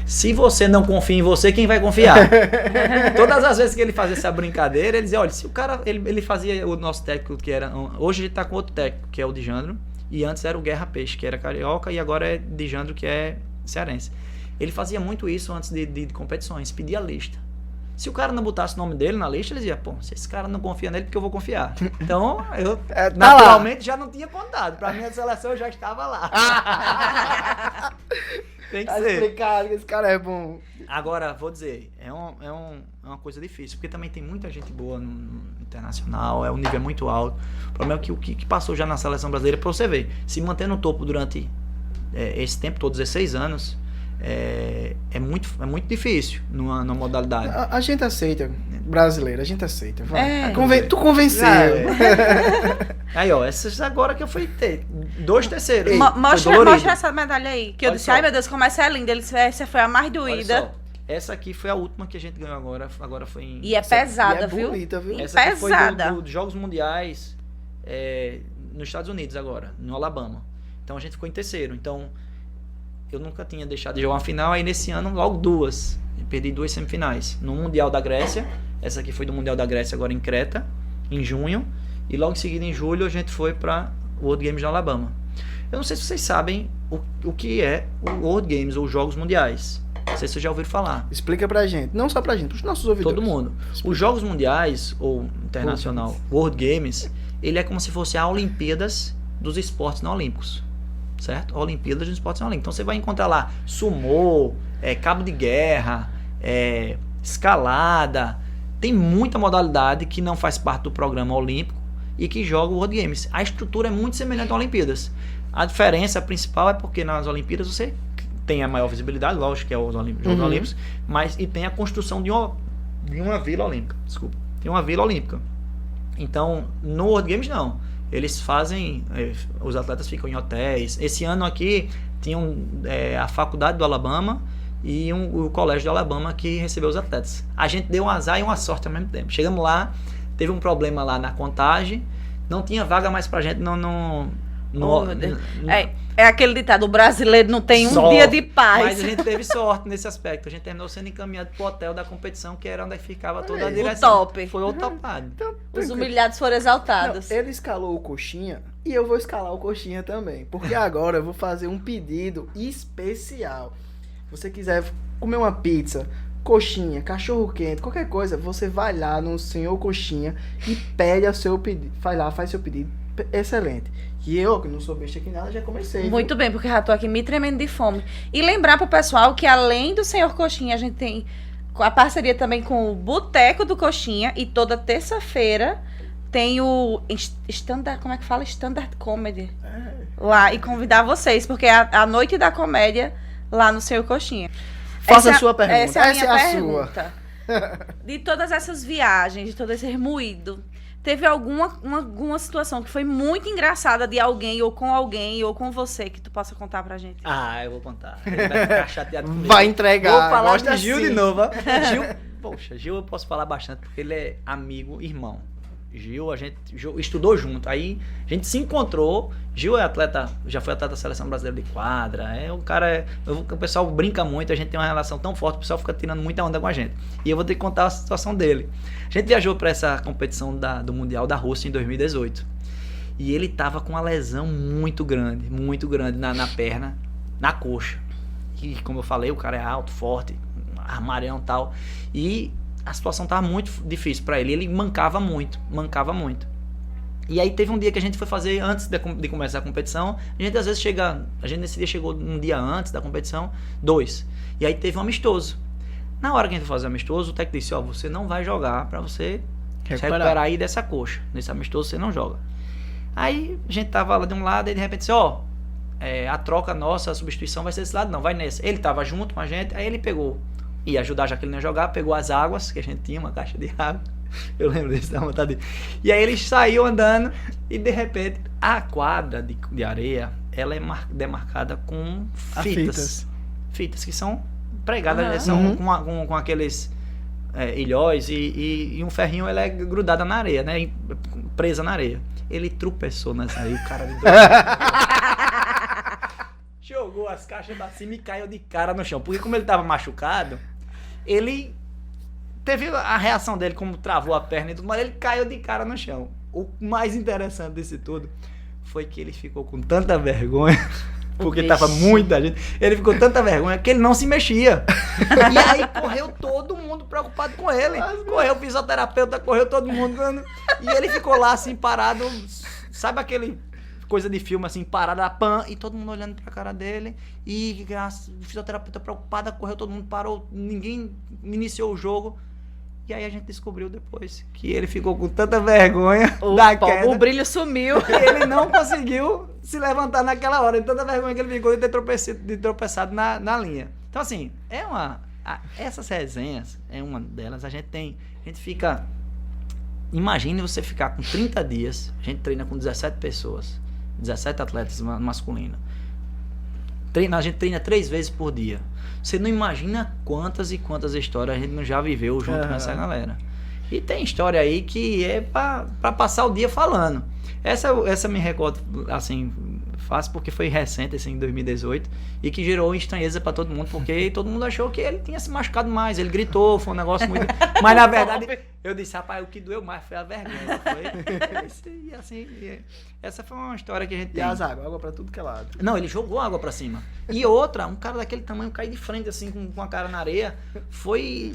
se você não confia em você, quem vai confiar? Todas as vezes que ele fazia essa brincadeira, ele dizia, olha, se o cara, ele fazia o nosso técnico, que era, hoje ele tá com outro técnico, que é o Dijandro, e antes era o Guerra Peixe, que era carioca, e agora é Dijandro, que é cearense. Ele fazia muito isso antes de competições, pedia a lista. Se o cara não botasse o nome dele na lista, ele dizia, pô, se esse cara não confia nele, porque eu vou confiar. Então, eu naturalmente já não tinha contado. Pra mim, a seleção já estava lá. Tem que ser. Explicado que esse cara é bom. Agora, vou dizer, é uma coisa difícil, porque também tem muita gente boa no internacional, o nível é muito alto. O problema é que o que passou já na seleção brasileira, pra você ver, se manter no topo durante esse tempo todo, 16 anos, é muito difícil numa modalidade. A gente aceita, brasileiro, a gente aceita. Tu convenceu. Aí, ó, essas agora que eu fui ter 2 terceiros. Mostra essa medalha aí, que eu disse, ai meu Deus, como essa é linda. Essa foi a mais doída. Essa aqui foi a última que a gente ganhou agora foi em... E é pesada, E é viu? bonita, viu? E Essa aqui foi pesada. dos Jogos Mundiais nos Estados Unidos agora, no Alabama. Então a gente ficou em terceiro. Então eu nunca tinha deixado de jogar uma final, aí nesse ano logo 2. Eu perdi 2 semifinais. No Mundial da Grécia, essa aqui foi do Mundial da Grécia agora em Creta, em junho. E logo em seguida, em julho, a gente foi para o World Games de Alabama. Eu não sei se vocês sabem o que é o World Games, ou Jogos Mundiais. Não sei se vocês já ouviram falar. Explica pra gente. Não só pra gente, pros nossos ouvidores. Todo mundo. Os Jogos Mundiais, ou internacional, World Games, ele é como se fosse a Olimpíadas dos esportes não olímpicos. Certo? Olimpíadas dos esportes não olímpicos. Então você vai encontrar lá sumô, cabo de guerra, escalada. Tem muita modalidade que não faz parte do programa olímpico e que joga o World Games. A estrutura é muito semelhante às Olimpíadas. A diferença principal é porque nas Olimpíadas você tem a maior visibilidade, lógico que é os Jogos Olímpicos, mas e tem a construção de uma vila olímpica. Desculpa. Tem uma vila olímpica. Então, no World Games não. Eles fazem, os atletas ficam em hotéis. Esse ano aqui tinham a faculdade do Alabama e o colégio do Alabama que recebeu os atletas. A gente deu um azar e uma sorte ao mesmo tempo. Chegamos lá, teve um problema lá na contagem, não tinha vaga mais pra gente É aquele ditado, o brasileiro não tem um Só, dia de paz. Mas a gente teve sorte nesse aspecto. A gente terminou sendo encaminhado pro hotel da competição, que era onde ficava toda a O direção. top. Foi o topado. Então, Os tranquilo. humilhados foram exaltados. Não, ele escalou o Coxinha e eu vou escalar o Coxinha também. Porque agora eu vou fazer um pedido especial. Se você quiser comer uma pizza, coxinha, cachorro quente, qualquer coisa, você vai lá no Senhor Coxinha e pede o seu pedido. Vai lá, faz seu pedido. Excelente. E eu, que não sou besta aqui nada, já comecei. Muito bem, porque já tô aqui me tremendo de fome. E lembrar pro pessoal que além do Senhor Coxinha, a gente tem a parceria também com o Boteco do Coxinha. E toda terça-feira tem o Standard, como é que fala? Standard Comedy. Lá, e convidar vocês, porque é a noite da comédia lá no Senhor Coxinha. Faça a sua pergunta. Essa é a minha Essa é a pergunta. De todas essas viagens, de todo esse remoído, teve alguma situação que foi muito engraçada de alguém, ou com você, que tu possa contar pra gente? Ah, eu vou contar. Ele vai ficar chateado comigo. Vai entregar. Vou falar Gosta de Gil assim. de novo. Gil eu posso falar bastante, porque ele é amigo, irmão. Gil, a gente estudou junto. Aí a gente se encontrou. Gil é atleta, já foi atleta da seleção brasileira de quadra. O pessoal brinca muito, a gente tem uma relação tão forte, o pessoal fica tirando muita onda com a gente. E eu vou ter que contar a situação dele. A gente viajou para essa competição do Mundial da Rússia em 2018. E ele tava com uma lesão muito grande na perna, na coxa. E como eu falei, o cara é alto, forte, armarião e tal. E a situação tava muito difícil para ele. Ele mancava muito. E aí teve um dia que a gente foi fazer, antes de começar a competição, a gente às vezes nesse dia chegou um dia antes da competição, 2. E aí teve um amistoso. Na hora que a gente foi fazer o amistoso, o técnico disse, você não vai jogar para você se recuperar aí dessa coxa. Nesse amistoso você não joga. Aí a gente tava lá de um lado e de repente disse, a troca nossa, a substituição vai ser desse lado, não, vai nesse. Ele tava junto com a gente, aí ele pegou, ia ajudar já que ele não ia jogar, pegou as águas, que a gente tinha uma caixa de água. Eu lembro disso, dá vontade de... E aí ele saiu andando e de repente a quadra de areia, ela é demarcada com fitas. Fitas que são pregadas, são com aqueles ilhóis e um ferrinho, ela é grudada na areia, né? Presa na areia. Ele tropeçou nessa aí, o cara de jogou as caixas pra cima e caiu de cara no chão. Porque como ele tava machucado, ele teve a reação dele, como travou a perna e tudo, mas ele caiu de cara no chão. O mais interessante desse tudo foi que ele ficou com tanta vergonha, porque tava muita gente, ele ficou com tanta vergonha que ele não se mexia. E aí correu todo mundo preocupado com ele. Correu o fisioterapeuta, correu todo mundo. E ele ficou lá assim, parado, sabe aquele coisa de filme assim, parada, pã, e todo mundo olhando pra cara dele, e o fisioterapeuta preocupada, correu, todo mundo parou, ninguém iniciou o jogo. E aí a gente descobriu depois que ele ficou com tanta vergonha da queda. O brilho sumiu. Que ele não conseguiu se levantar naquela hora. De tanta vergonha que ele ficou de ter tropeçado na linha. Então assim, essas resenhas, é uma delas, a gente fica... Imagine você ficar com 30 dias, a gente treina com 17 pessoas, 17 atletas masculinos. A gente treina 3 vezes por dia. Você não imagina quantas e quantas histórias a gente não já viveu junto com essa galera. E tem história aí que é pra passar o dia falando. Essa me recordo, assim, fácil porque foi recente, assim, em 2018, e que gerou estranheza pra todo mundo, porque todo mundo achou que ele tinha se machucado mais, ele gritou, foi um negócio muito... Mas, na verdade, eu disse, rapaz, o que doeu mais foi a vergonha. E, assim, essa foi uma história que a gente tem. E as águas, água pra tudo que é lado. Não, ele jogou água pra cima. E outra, um cara daquele tamanho cair de frente, assim, com a cara na areia, foi...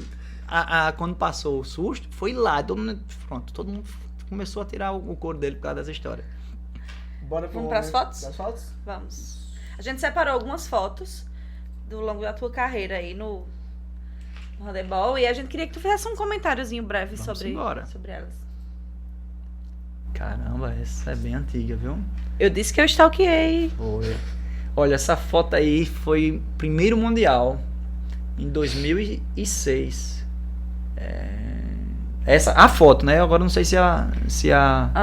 quando passou o susto, foi lá, todo mundo começou a tirar o couro dele por causa dessa história. Bora pro Vamos pras fotos? Das fotos? Vamos. A gente separou algumas fotos do longo da tua carreira aí no handebol e a gente queria que tu fizesse um comentáriozinho breve sobre elas. Caramba, essa é bem antiga, viu? Eu disse que eu stalkeei. Foi. Olha, essa foto aí foi primeiro mundial em 2006. A foto, né? Agora não sei se a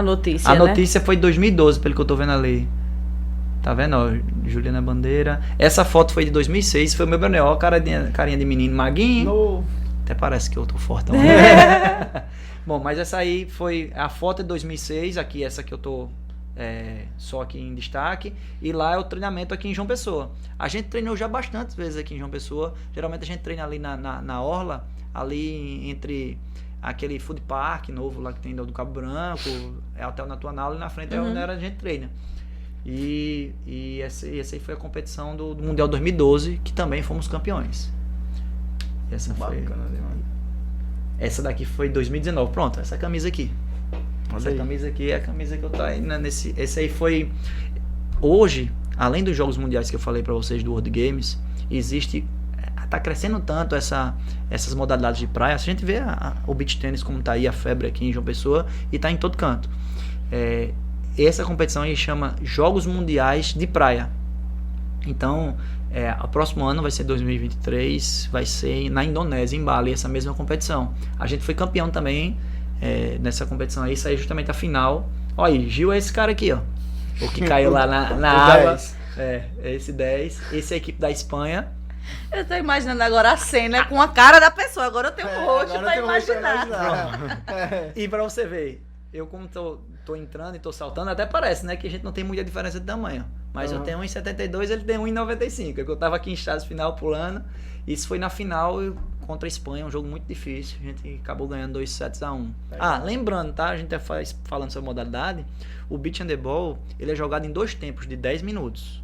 notícia, a notícia foi em 2012, pelo que eu tô vendo ali. Tá vendo? Ó, Juliana Bandeira. Essa foto foi de 2006, foi o meu BNO, carinha de menino maguinho. Até parece que eu tô fortão. Bom, mas essa aí foi a foto de 2006, aqui essa que eu tô só aqui em destaque, e lá é o treinamento aqui em João Pessoa. A gente treinou já bastantes vezes aqui em João Pessoa, geralmente a gente treina ali na Orla, ali entre aquele food park novo lá que tem do Cabo Branco, é Hotel Natuanal, e na frente é onde a gente treina. E essa aí foi a competição do Mundial 2012, que também fomos campeões. Essa daqui foi 2019. Pronto, essa camisa aqui. Essa camisa aqui é a camisa que eu tô aí nesse. Esse aí foi. Hoje, além dos jogos mundiais que eu falei pra vocês do World Games, existe. Tá crescendo tanto essas modalidades de praia. A gente vê o beach tennis como tá aí, a febre aqui em João Pessoa, e tá em todo canto. Essa competição aí chama Jogos Mundiais de Praia. Então, o próximo ano vai ser 2023, vai ser na Indonésia, em Bali, essa mesma competição. A gente foi campeão também nessa competição aí, saiu justamente a final. Olha aí, Gil é esse cara aqui, ó. O que caiu lá na água. 10. Esse 10. Esse é a equipe da Espanha. Eu tô imaginando agora a cena com a cara da pessoa. Agora eu tenho um rosto pra imaginar. E pra você ver, eu como tô entrando e tô saltando, até parece, né, que a gente não tem muita diferença de tamanho. Mas eu tenho 1,72, ele tem 1,95. Eu tava aqui em estágio final pulando. Isso foi na final contra a Espanha, um jogo muito difícil. A gente acabou ganhando 2-1. Lembrando, tá? A gente falando sobre modalidade. O beach handebol, ele é jogado em 2 tempos de 10 minutos.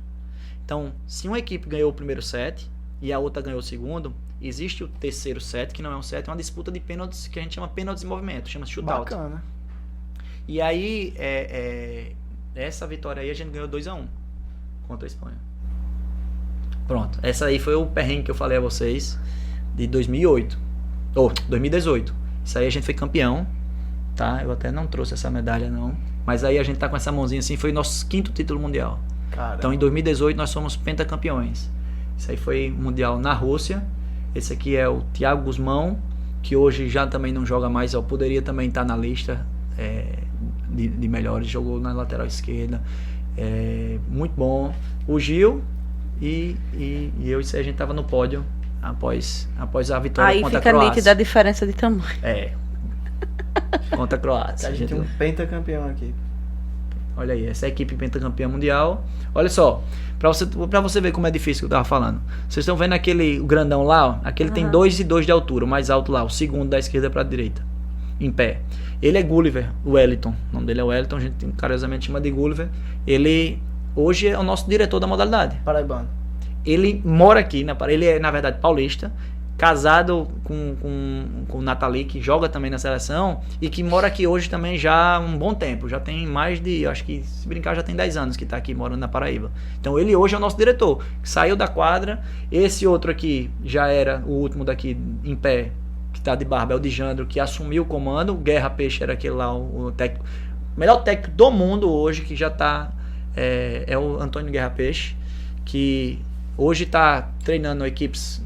Então, se uma equipe ganhou o primeiro set e a outra ganhou o segundo, existe o terceiro set, que não é um set, é uma disputa de pênaltis, que a gente chama pênaltis de movimento, chama-se shootout. Bacana. E aí, essa vitória aí a gente ganhou 2-1 contra a Espanha. Pronto, essa aí foi o perrengue que eu falei a vocês de 2018. Isso aí a gente foi campeão, tá? Eu até não trouxe essa medalha não, mas aí a gente tá com essa mãozinha assim, foi nosso 5º título mundial. Caramba. Então em 2018 nós somos pentacampeões. Isso aí foi mundial na Rússia. Esse aqui é o Thiago Guzmão, que hoje já também não joga mais, poderia também estar na lista de melhores, jogou na lateral esquerda, muito bom. O Gil e eu, isso aí a gente tava no pódio após a vitória aí contra a Croácia. Aí fica nítida a diferença de tamanho. Contra a Croácia. A gente tem um pentacampeão aqui. Olha aí, essa é a equipe pentacampeã mundial. Olha só, pra você ver como é difícil que eu tava falando. Vocês estão vendo o grandão lá, ó? Aquele tem 2,2 de altura, o mais alto lá, o segundo da esquerda pra direita, em pé. Ele é Gulliver, o Wellington. O nome dele é Wellington, a gente carinhosamente chama de Gulliver. Ele hoje é o nosso diretor da modalidade. Paraibano. Ele mora aqui, ele é na verdade paulista, casado com o Nathalie, que joga também na seleção e que mora aqui hoje também já há um bom tempo. Já tem mais de, acho que se brincar já tem 10 anos que tá aqui morando na Paraíba. Então ele hoje é o nosso diretor, que saiu da quadra. Esse outro aqui já era o último daqui em pé, que tá de barba, é o Dijandro, que assumiu o comando. O Guerra Peixe era aquele lá, o técnico, melhor técnico do mundo hoje, que já tá, é o Antônio Guerra Peixe, que hoje tá treinando equipes.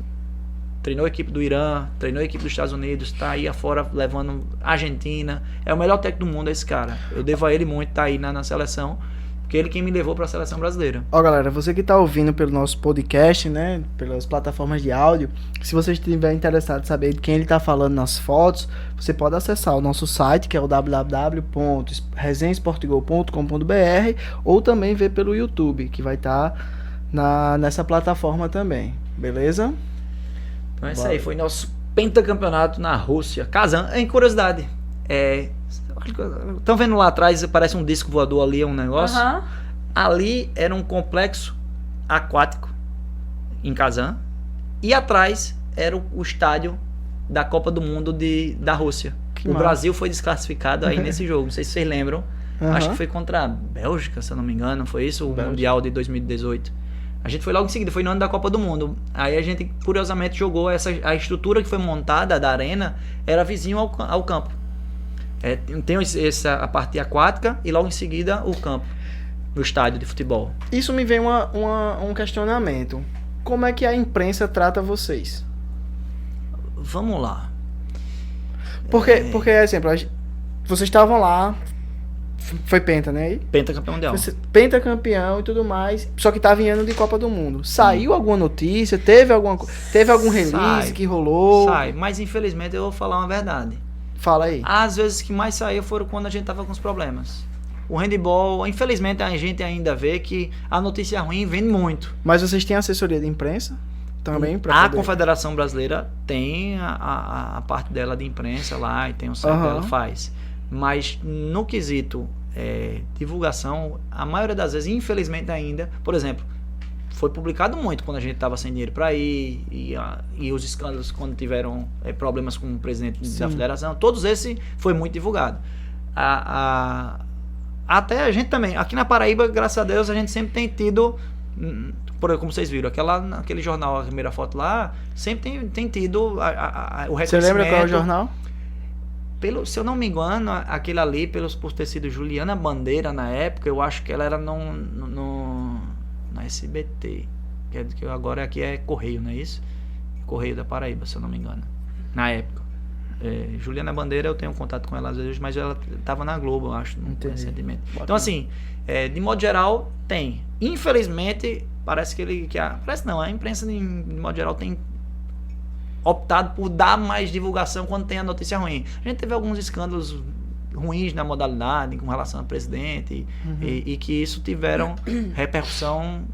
Treinou a equipe do Irã, treinou a equipe dos Estados Unidos, tá aí afora levando a Argentina. É o melhor técnico do mundo esse cara. Eu devo a ele muito, tá aí na seleção, porque Porque ele quem me levou para a seleção brasileira. Ó, galera, você que tá ouvindo pelo nosso podcast, né, pelas plataformas de áudio, se você estiver interessado em saber de quem ele tá falando nas fotos, você pode acessar o nosso site, que é o www.resenhaesportgol.com.br, ou também ver pelo YouTube, que vai estar nessa plataforma também, beleza? Então é isso aí, foi nosso pentacampeonato na Rússia. Kazan, em curiosidade, estão vendo lá atrás, parece um disco voador ali, um negócio. Ali era um complexo aquático em Kazan, e atrás era o estádio da Copa do Mundo da Rússia. Que o massa. Brasil foi desclassificado aí nesse jogo, não sei se vocês lembram. Acho que foi contra a Bélgica, se eu não me engano, foi isso, o Mundial de 2018. A gente foi logo em seguida, foi no ano da Copa do Mundo. Aí a gente, curiosamente, jogou a estrutura que foi montada da arena, era vizinho ao campo. Tem a parte aquática e logo em seguida o campo, no estádio de futebol. Isso me vem um questionamento. Como é que a imprensa trata vocês? Vamos lá. Porque, exemplo, vocês estavam lá, foi penta, né? Pentacampeão mundial. Pentacampeão e tudo mais, só que tava em ano de Copa do Mundo. Saiu alguma notícia? Teve algum release que rolou? Sai, mas infelizmente eu vou falar uma verdade. Fala aí. Às vezes que mais saiu foram quando a gente tava com os problemas. O handebol, infelizmente a gente ainda vê que a notícia ruim vem muito. Mas vocês têm assessoria de imprensa? Também A Confederação Brasileira tem a parte dela de imprensa lá e tem o site dela, faz. Mas no quesito divulgação, a maioria das vezes, infelizmente ainda, por exemplo, foi publicado muito quando a gente estava sem dinheiro para ir, e os escândalos quando tiveram problemas com o presidente da federação, todos esses foi muito divulgado. Até a gente também, aqui na Paraíba, graças a Deus, a gente sempre tem tido, como vocês viram, aquele jornal, a primeira foto lá, sempre tem tido o reconhecimento. Você lembra qual é o jornal? Se eu não me engano, aquele ali, por ter sido Juliana Bandeira na época, eu acho que ela era na SBT, que agora aqui é Correio, não é isso? Correio da Paraíba, se eu não me engano, na época. Juliana Bandeira, eu tenho contato com ela às vezes, mas ela estava na Globo, eu acho, recentemente. Então, assim, de modo geral, tem. Infelizmente, parece a imprensa, de modo geral, tem optado por dar mais divulgação quando tem a notícia ruim. A gente teve alguns escândalos ruins na modalidade com relação ao presidente e que isso tiveram repercussão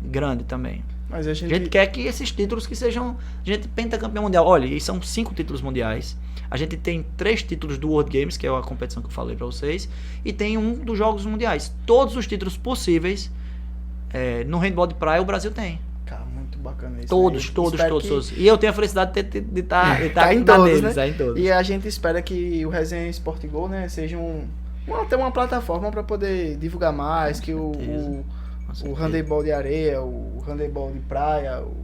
grande também. Mas a gente quer que esses títulos que sejam... A gente pentacampeão mundial. Olha, e são 5 títulos mundiais. A gente tem 3 títulos do World Games, que é a competição que eu falei pra vocês, e tem um dos Jogos Mundiais. Todos os títulos possíveis no handball de praia o Brasil tem. Cara, muito bacana isso. Todos. E eu tenho a felicidade de estar em todos, neles, né? em todos. E a gente espera que o Resenha Sport Go, né, seja até uma plataforma para poder divulgar mais, que o handebol de areia, o handebol de praia, o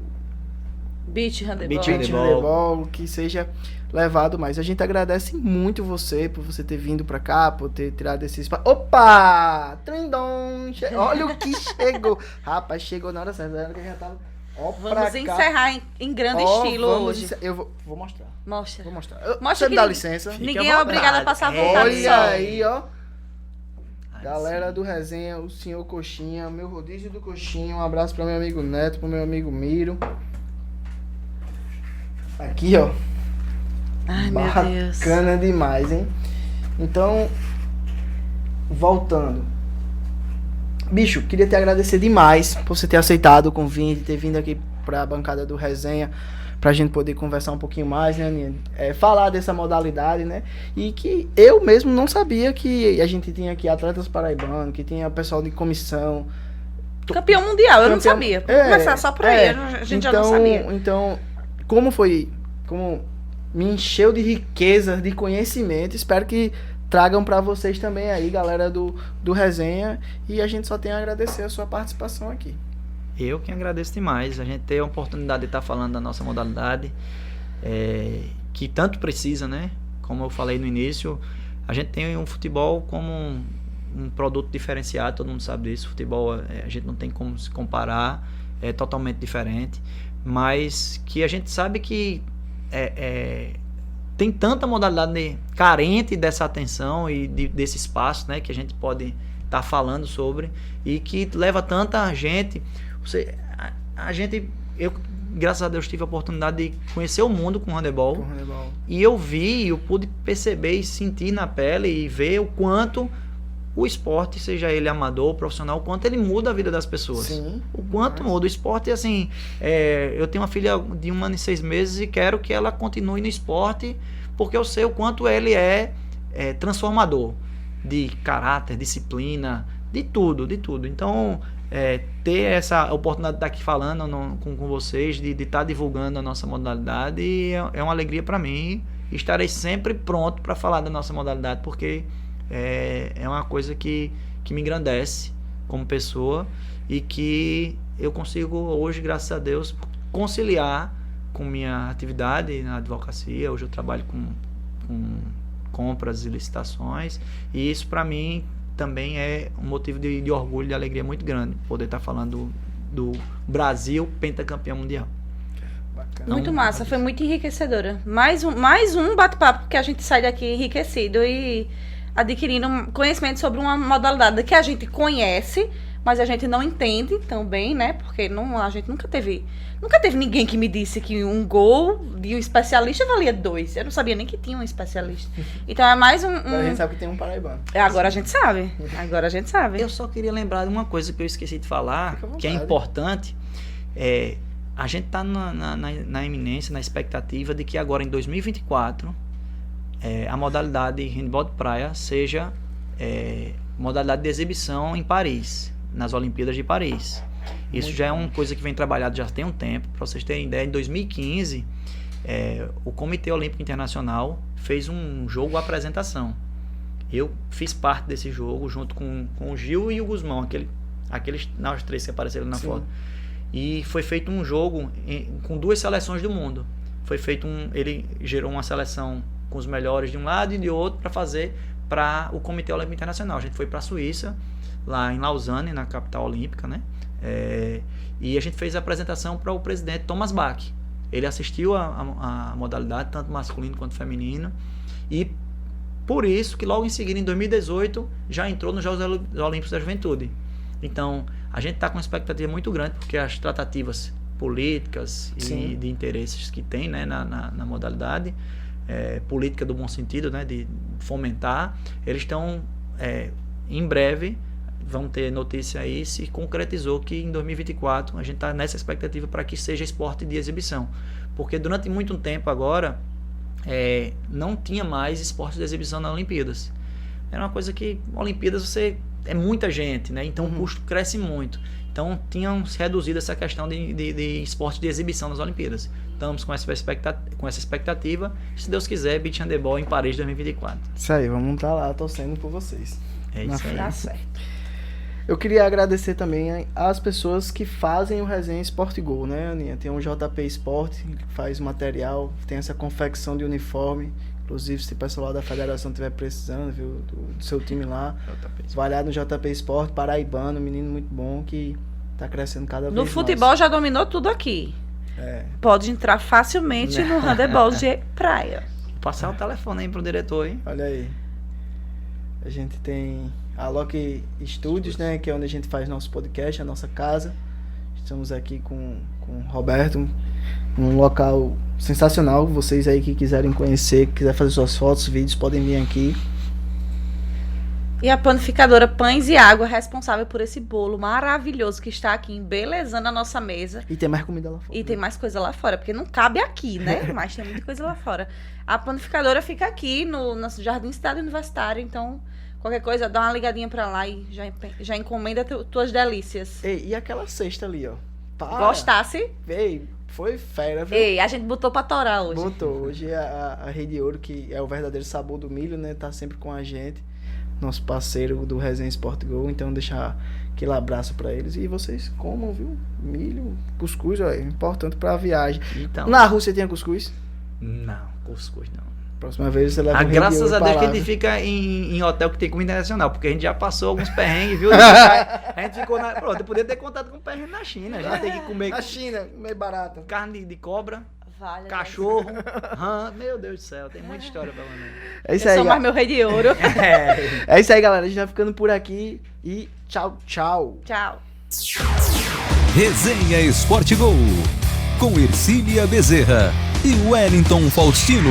Beach beach handebol, que seja levado mais. A gente agradece muito você por você ter vindo pra cá, por ter tirado esse espaço. Opa! Trindon! Olha o que chegou! Rapaz, chegou na hora certa, que já tava... Vamos encerrar em grande estilo hoje. Eu vou mostrar. Mostra. Vou mostrar. Mostra você me dá licença? Ninguém é obrigado a passar vontade. Olha aí, ó. Galera do Resenha, o senhor Coxinha, meu rodízio do Coxinha. Um abraço para meu amigo Neto, pro meu amigo Miro. Aqui, ó. Ai, meu Deus. Bacana demais, hein? Então, voltando. Bicho, queria te agradecer demais por você ter aceitado o convite, ter vindo aqui pra bancada do Resenha, pra gente poder conversar um pouquinho mais, né, Aninha? Falar dessa modalidade, né? E que eu mesmo não sabia que a gente tinha aqui atletas paraibanos, que tinha pessoal de comissão. Campeão mundial, eu não sabia. Pra começar só por aí, a gente já não sabia. Então, como me encheu de riqueza, de conhecimento, espero que tragam pra vocês também aí, galera do Resenha, e a gente só tem a agradecer a sua participação aqui. Eu que agradeço demais, a gente ter a oportunidade de estar falando da nossa modalidade, que tanto precisa, né? Como eu falei no início, a gente tem um futebol como um produto diferenciado, todo mundo sabe disso. Futebol, a gente não tem como se comparar, é totalmente diferente, mas que a gente sabe que tem tanta modalidade carente dessa atenção e desse espaço, né, que a gente pode tá falando sobre e que leva tanta gente. Eu, graças a Deus, tive a oportunidade de conhecer o mundo com handebol. E eu pude perceber e sentir na pele e ver o quanto o esporte, seja ele amador ou profissional, o quanto ele muda a vida das pessoas. Sim. O quanto muda. O esporte, assim, eu tenho uma filha de 1 ano e 6 meses e quero que ela continue no esporte, porque eu sei o quanto ele é transformador de caráter, disciplina, de tudo. Então, ter essa oportunidade de estar aqui falando com vocês, de estar divulgando a nossa modalidade, é uma alegria para mim. Estarei sempre pronto para falar da nossa modalidade, porque é uma coisa que me engrandece como pessoa e que eu consigo hoje, graças a Deus, conciliar com minha atividade na advocacia. Hoje eu trabalho com compras e licitações, e isso para mim também é um motivo de orgulho e de alegria muito grande, poder estar falando do Brasil pentacampeão mundial. Bacana. Muito massa, foi muito enriquecedora. Mais um bate-papo que a gente sai daqui enriquecido e adquirindo conhecimento sobre uma modalidade que a gente conhece, mas a gente não entende tão bem, né? Porque a gente nunca teve ninguém que me disse que um gol de um especialista valia 2. Eu não sabia nem que tinha um especialista. Então é mais Agora a gente sabe que tem um paraibano. Agora a gente sabe. Eu só queria lembrar de uma coisa que eu esqueci de falar, que é importante. A gente está na iminência, na expectativa de que agora em 2024 a modalidade handebol de praia seja modalidade de exibição em Paris, nas Olimpíadas de Paris. Isso já é uma coisa que vem trabalhado já tem um tempo. Para vocês terem ideia, em 2015 o Comitê Olímpico Internacional fez um jogo apresentação. Eu fiz parte desse jogo junto com o Gil e o Guzmão, aqueles os 3 que apareceram na foto. E foi feito um jogo com 2 seleções do mundo. Ele gerou uma seleção com os melhores de um lado e de outro para fazer para o Comitê Olímpico Internacional. A gente foi para a Suíça, lá em Lausanne, na capital olímpica, né? E a gente fez a apresentação para o presidente Thomas Bach. Ele assistiu a modalidade, tanto masculino quanto feminino, e por isso que logo em seguida, em 2018, já entrou nos Jogos Olímpicos da Juventude. Então, a gente está com uma expectativa muito grande, porque as tratativas políticas e de interesses que tem, né, na modalidade, política do bom sentido, né, de fomentar, eles estão, em breve, vão ter notícia aí, se concretizou que em 2024 a gente está nessa expectativa para que seja esporte de exibição. Porque durante muito tempo agora, não tinha mais esporte de exibição nas Olimpíadas. Era uma coisa que, Olimpíadas, é muita gente, né? Então o custo cresce muito. Então tinham se reduzido essa questão de esporte de exibição nas Olimpíadas. Estamos com essa expectativa. Se Deus quiser, beach handebol em Paris 2024. Isso aí, vamos estar lá torcendo por vocês. É isso aí. Tá certo. Eu queria agradecer também às pessoas que fazem o Resenha Sport Go, né, Aninha? Tem o JP Sport, que faz material, tem essa confecção de uniforme. Inclusive, se o pessoal lá da federação estiver precisando, viu, do seu time lá, vai lá no JP Sport, paraibano, menino muito bom, que tá crescendo cada vez mais. No futebol já dominou tudo aqui. Pode entrar facilmente no handebol de praia. Vou passar o telefone aí pro diretor, hein? Olha aí. A gente tem a Loki Studios, né, que é onde a gente faz nosso podcast, a nossa casa. Estamos aqui com o Roberto, um local sensacional. Vocês aí que quiserem conhecer, que quiser fazer suas fotos, vídeos, podem vir aqui. E a panificadora Pães e Água, responsável por esse bolo maravilhoso que está aqui embelezando a nossa mesa. E tem mais comida lá fora. E tem mais coisa lá fora, porque não cabe aqui, né? Mas tem muita coisa lá fora. A panificadora fica aqui no Jardim Cidade Universitária, então qualquer coisa, dá uma ligadinha pra lá e já encomenda tuas delícias. Ei, e aquela cesta ali, ó? Gostasse? Ei, foi fera, viu? Ei, a gente botou pra torar hoje. Botou. Hoje a Rede Ouro, que é o verdadeiro sabor do milho, né? Tá sempre com a gente. Nosso parceiro do Resenha Sport Go. Então, deixar aquele abraço pra eles. E vocês comam, viu? Milho, cuscuz, ó. É importante pra viagem. Então, na Rússia tem cuscuz? Não, cuscuz não. Próxima vez você leva graças a Deus que a gente fica em hotel que tem comida internacional, porque a gente já passou alguns perrengues, viu? A gente ficou Pronto, eu podia ter contato com perrengue na China. A gente tem que comer. Na China, meio barato. Carne de cobra. navalha. cachorro, meu Deus do céu, tem muita história pra mandar. É isso Eu aí, sou mais meu rei de ouro. É isso aí, galera. A gente vai ficando por aqui e tchau, tchau. Tchau. Resenha Esporte Gol, com Ercília Bezerra e Wellington Faustino.